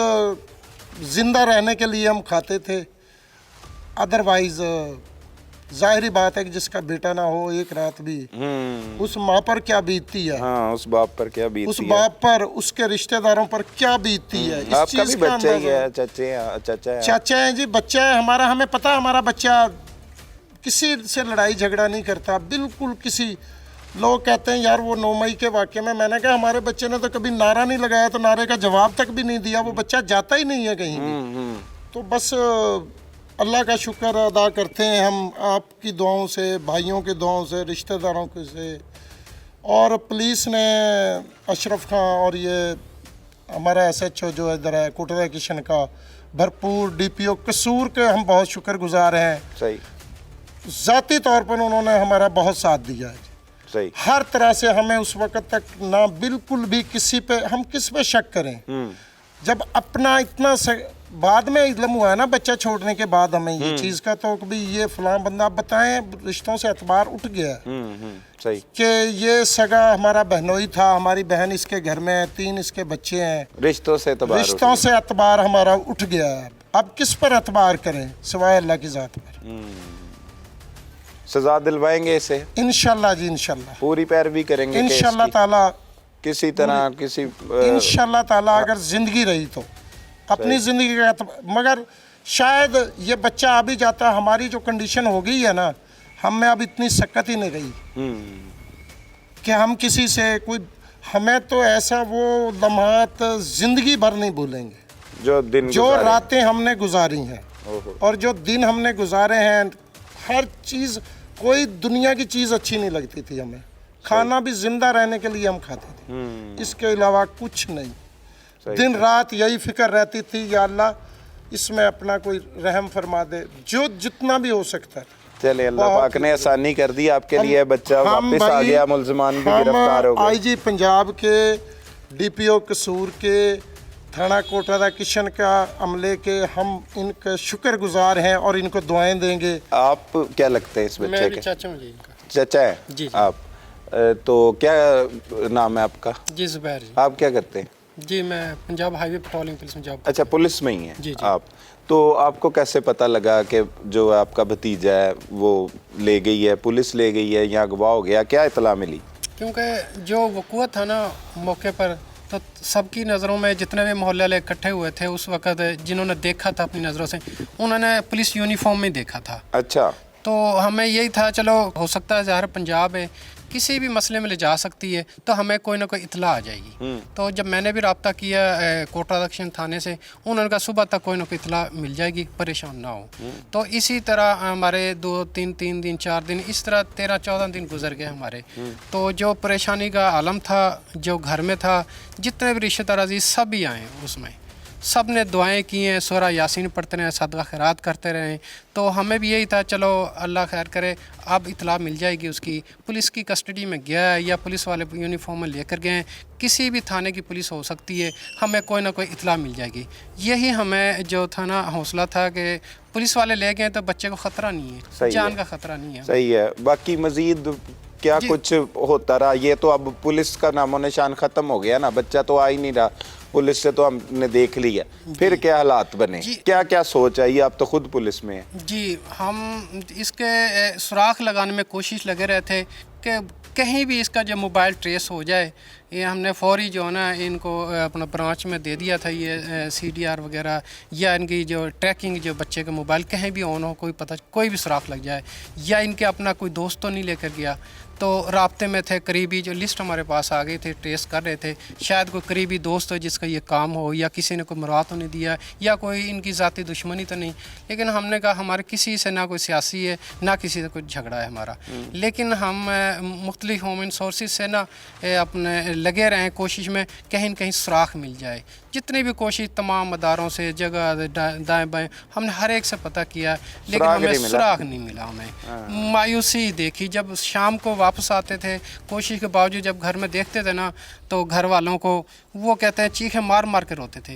ज़िंदा रहने के लिए हम खाते थे। अदरवाइज़ जाहिर बात है कि जिसका बेटा ना हो एक रात भी, उस माँ पर क्या बीतती है। हाँ, उस बाप पर क्या बीतती उस है। बाप पर, उसके रिश्तेदारों पर क्या बीतती है। इस आपका भी चीज़ का बच्चा ही अंदाज़ा- है, चाचा है। चाचा है जी, बच्चा है हमारा। हमें पता है हमारा बच्चा किसी से लड़ाई झगड़ा नहीं करता, बिल्कुल किसी। लोग कहते हैं यार वो 9 मई के वाक़े में, मैंने कहा हमारे बच्चे ने तो कभी नारा नहीं लगाया, तो नारे का जवाब तक भी नहीं दिया। वो बच्चा जाता ही नहीं है कहीं भी। तो बस अल्लाह का शुक्र अदा करते हैं हम आपकी दुआओं से, भाइयों की दुआओं से, रिश्तेदारों के से। और पुलिस ने अशरफ खां और ये हमारा SHO जो इधर है कोटरा किशन का, भरपूर DPO कसूर के हम बहुत शुक्रगुजार हैं। सही ज़ाती तौर पर उन्होंने हमारा बहुत साथ दिया है। सही। हर तरह से हमें उस वक्त तक ना बिल्कुल भी किसी पे, हम किस पे शक करें। जब अपना इतना बाद में इल्म हुआ है ना बच्चा छोड़ने के बाद हमें ये चीज़ का, तो भी ये फलां बंदा, आप बताएं, रिश्तों से एतबार उठ गया है सही। कि ये सगा हमारा बहनोई था, हमारी बहन इसके घर में है, 3 इसके बच्चे हैं। रिश्तों से रिश्तों से एतबार हमारा उठ गया है। अब किस पर एतबार करें सिवाय अल्लाह की ज़ात पर। सजा दिलवाएंगे इसे इंशाल्लाह जी, इंशाल्लाह पूरी पैरवी करेंगे केस इंशाल्लाह की। ताला, किसी तरह किसी इंशाल्लाह ताला अगर जिंदगी रही तो अपनी ज़िंदगी का मगर शायद ये बच्चा आ भी जाता। हमारी जो कंडीशन हो गई है ना, हम में अब इतनी सकत ही नहीं रही कि हम किसी से कोई, हमें तो ऐसा वो लम्हात ज़िंदगी भर नहीं भूलेंगे जो दिन जो गुजारे। रातें हमने गुजारी हैं और जो दिन हमने गुजारे हैं। हर चीज़, कोई दुनिया की चीज़ अच्छी नहीं लगती थी हमें। खाना भी जिंदा रहने के लिए हम खाते थे, इसके अलावा कुछ नहीं। दिन रात यही फिक्र रहती थी, या अल्लाह इसमें अपना कोई रहम फरमा दे, जो जितना भी हो सकता है। चले अल्लाह पाक ने आसानी कर दी आपके लिए, बच्चा वापस आ गया, मुलजमान भी गिरफ्तार हो गए। IG पंजाब के DPO कसूर के, थाना कोटरा किशन का अमले के हम इनके शुक्रगुजार हैं और इनको दुआएं देंगे। आप क्या लगते हैं इस बच्चे के? चाचा हूँ जी इनका। चाचा है जी। आप? तो क्या नाम है आपका? जी जुबैर जी। आप क्या करते हैं? जी मैं पंजाब हाईवे पेट्रोलिंग पुलिस में जॉब। अच्छा, पुलिस में ही है जी, जी। आप? तो आपको कैसे पता लगा कि जो आपका भतीजा है वो ले गई है, पुलिस ले गई है, यहाँ गवाह हो गया, क्या इतला मिली? क्योंकि जो वक़ूअत था ना मौके पर, तो सबकी नज़रों में जितने भी मोहल्ले वाले इकट्ठे हुए थे उस वक़्त, जिन्होंने देखा था अपनी नज़रों से, उन्होंने पुलिस यूनिफॉर्म में देखा था। अच्छा। तो हमें यही था चलो हो सकता है ज़ाहिर पंजाब है, किसी भी मसले में ले जा सकती है, तो हमें कोई ना कोई इतला आ जाएगी। तो जब मैंने भी रब्ता किया कोटरा दक्षिण थाने से, उन्होंने कहा सुबह तक कोई ना कोई इतला मिल जाएगी, परेशान ना हो। तो इसी तरह हमारे 2-3 दिन 4 दिन, इस तरह 13-14 दिन गुजर गए हमारे। तो जो परेशानी का आलम था, जो घर में था, जितने भी रिश्तेदार अजीज सब भी आए उसमें, सब ने दुआएं की हैं, सूरा यासीन पढ़ते रहे, सदका खैरात करते रहे। तो हमें भी यही था चलो अल्लाह खैर करे, अब इतला मिल जाएगी उसकी। पुलिस की कस्टडी में गया है या पुलिस वाले यूनिफॉर्म में लेकर गए हैं, किसी भी थाने की पुलिस हो सकती है, हमें कोई ना कोई इतला मिल जाएगी। यही हमें जो था ना हौसला था कि पुलिस वाले ले गए तो बच्चे को ख़तरा नहीं है, जान का ख़तरा नहीं है। सही है। बाकी मजीद क्या कुछ होता रहा? ये तो अब पुलिस का नामो निशान ख़त्म हो गया ना, बच्चा तो आ ही नहीं रहा, पुलिस से तो हमने देख लिया। फिर क्या हालात बने, क्या क्या सोच आई? आप तो खुद पुलिस में हैं। जी, हम इसके सुराख लगाने में कोशिश लगे रहे थे कि कहीं भी इसका जो मोबाइल ट्रेस हो जाए, ये हमने फौरी जो है ना इनको अपना ब्रांच में दे दिया था, ये CDR वगैरह, या इनकी जो ट्रैकिंग जो बच्चे का मोबाइल कहीं भी ऑन हो, कोई भी सुराख लग जाए, या इनके अपना कोई दोस्त तो नहीं लेकर गया, तो राब्ते में थे। करीबी जो लिस्ट हमारे पास आ गई थे, ट्रेस कर रहे थे, शायद कोई करीबी दोस्त हो जिसका ये काम हो, या किसी ने कोई मरवा तो नहीं दिया, या कोई इनकी ज़ाती दुश्मनी तो नहीं। लेकिन हमने कहा हमारे किसी से ना कोई सियासी है, ना किसी से कोई झगड़ा है हमारा, लेकिन हम मुख्तलिफ ह्यूमन सोर्सेज से ना अपने लगे रहें कोशिश में कहीं न कहीं सुराख मिल जाए। जितनी भी कोशिश तमाम अदारों से, जगह दाएँ बाएँ, हमने हर एक से पता किया, लेकिन हमें सुराख नहीं मिला। हमें मायूसी देखी। जब शाम को वापस आते थे, कोशिश के बावजूद जब घर में देखते थे ना, तो घर वालों को वो कहते हैं चीखे मार मार के रोते थे।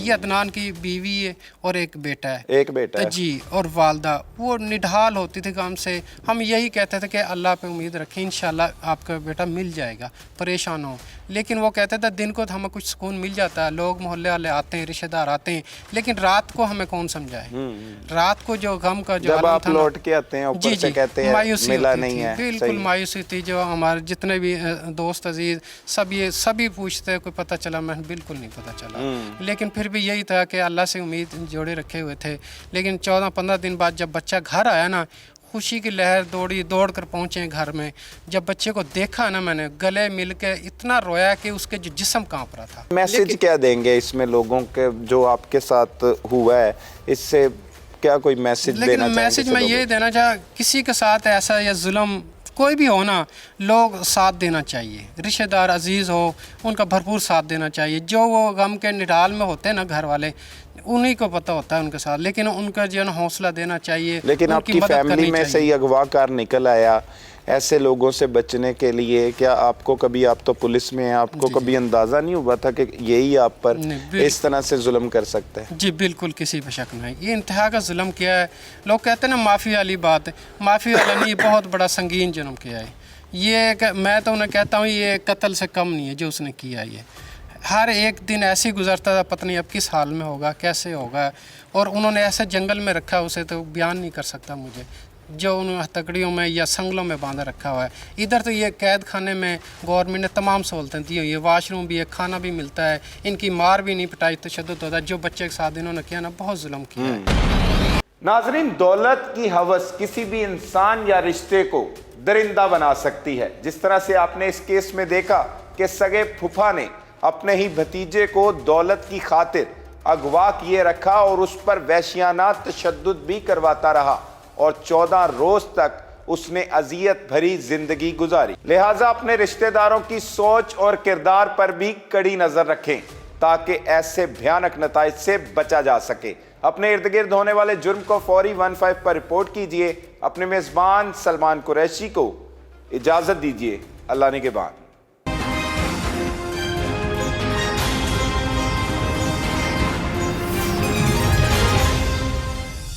ये अदनान की बीवी है और एक बेटा है। एक बेटा है जी, और वालदा वो निढाल होती थी काम से। हम यही कहते थे कि अल्लाह पे उम्मीद रखें, इंशाल्लाह आपका बेटा मिल जाएगा, परेशान हो। लेकिन वो कहते थे दिन को तो हमें कुछ सुकून मिल जाता है, लोग मोहल्ले वाले आते हैं, रिश्तेदार आते हैं, लेकिन रात को हमें कौन समझाए। रात को जो गम का जो जब आप लौट के आते हैं ऊपर से कहते हैं मायूसी मिला होती नहीं थी, है। बिल्कुल मायूसी थी। जो हमारे जितने भी दोस्त अजीज सभी पूछते कोई पता चला, मैं बिल्कुल नहीं पता चला। लेकिन फिर भी यही था कि अल्लाह से उम्मीद जोड़े रखे हुए थे। लेकिन 14-15 दिन बाद जब बच्चा घर आया ना, खुशी की लहर दौड़ कर पहुँचे घर में। जब बच्चे को देखा ना, मैंने गले मिल के इतना रोया कि उसके जो जिस्म कांप रहा था। मैसेज क्या देंगे इसमें लोगों के, जो आपके साथ हुआ है, इससे क्या कोई मैसेज देना चाहेंगे? लेकिन मैसेज मैं ये देना चाह, किसी के साथ ऐसा या जुल्म कोई भी हो ना, लोग साथ देना चाहिए। रिश्तेदार अजीज़ हो, उनका भरपूर साथ देना चाहिए। जो वो गम के निडाल में होते हैं ना, घर वाले, उन्हीं को पता होता है उनके साथ, लेकिन उनका जो है ना हौसला देना चाहिए। लेकिन आपकी फैमिली में से ही अगवाकार निकल आया, ऐसे लोगों से बचने के लिए क्या आपको कभी, आप तो पुलिस में हैं, आपको कभी अंदाज़ा नहीं हुआ था कि यही आप पर इस तरह से जुल्म कर सकते हैं? जी बिल्कुल, किसी पे शक नहीं। ये इंतहा का जुल्म किया है। लोग कहते हैं ना माफ़ी वाली बात, माफ़ी वाला नहीं, बहुत बड़ा संगीन जुल्म किया है ये। मैं तो उन्हें कहता हूँ ये कत्ल से कम नहीं है जो उसने किया। ये हर एक दिन ऐसे ही गुजरता था, पता नहीं अब किस हाल में होगा, कैसे होगा। और उन्होंने ऐसे जंगल में रखा, उसे तो बयान नहीं कर सकता मुझे, जो उन्होंने हथकड़ियों में या संगलों में बांधा रखा हुआ है। इधर तो ये कैद खाने में गवर्नमेंट ने तमाम सहूलतें दी हुई है, वाशरूम भी है, खाना भी मिलता है, इनकी मार भी नहीं पिटाई तशद्दुद होता है। जो बच्चे के साथ इन्होंने किया ना, बहुत जुल्म किया है। नाजरीन, दौलत की हवस किसी भी इंसान या रिश्ते को दरिंदा बना सकती है। जिस तरह से आपने इस केस में देखा कि सगे फूफा ने अपने ही भतीजे को दौलत की खातिर अगवा किए रखा और उस पर वहशियाना तशद्दुद भी करवाता रहा और 14 रोज तक उसने अजियत भरी जिंदगी गुजारी। लिहाजा अपने रिश्तेदारों की सोच और किरदार पर भी कड़ी नजर रखें ताकि ऐसे भयानक नताइज से बचा जा सके। अपने इर्द गिर्द होने वाले जुर्म को फौरी 15 पर रिपोर्ट कीजिए। अपने मेजबान सलमान कुरैशी को इजाजत दीजिए। अल्लाह निगहबान।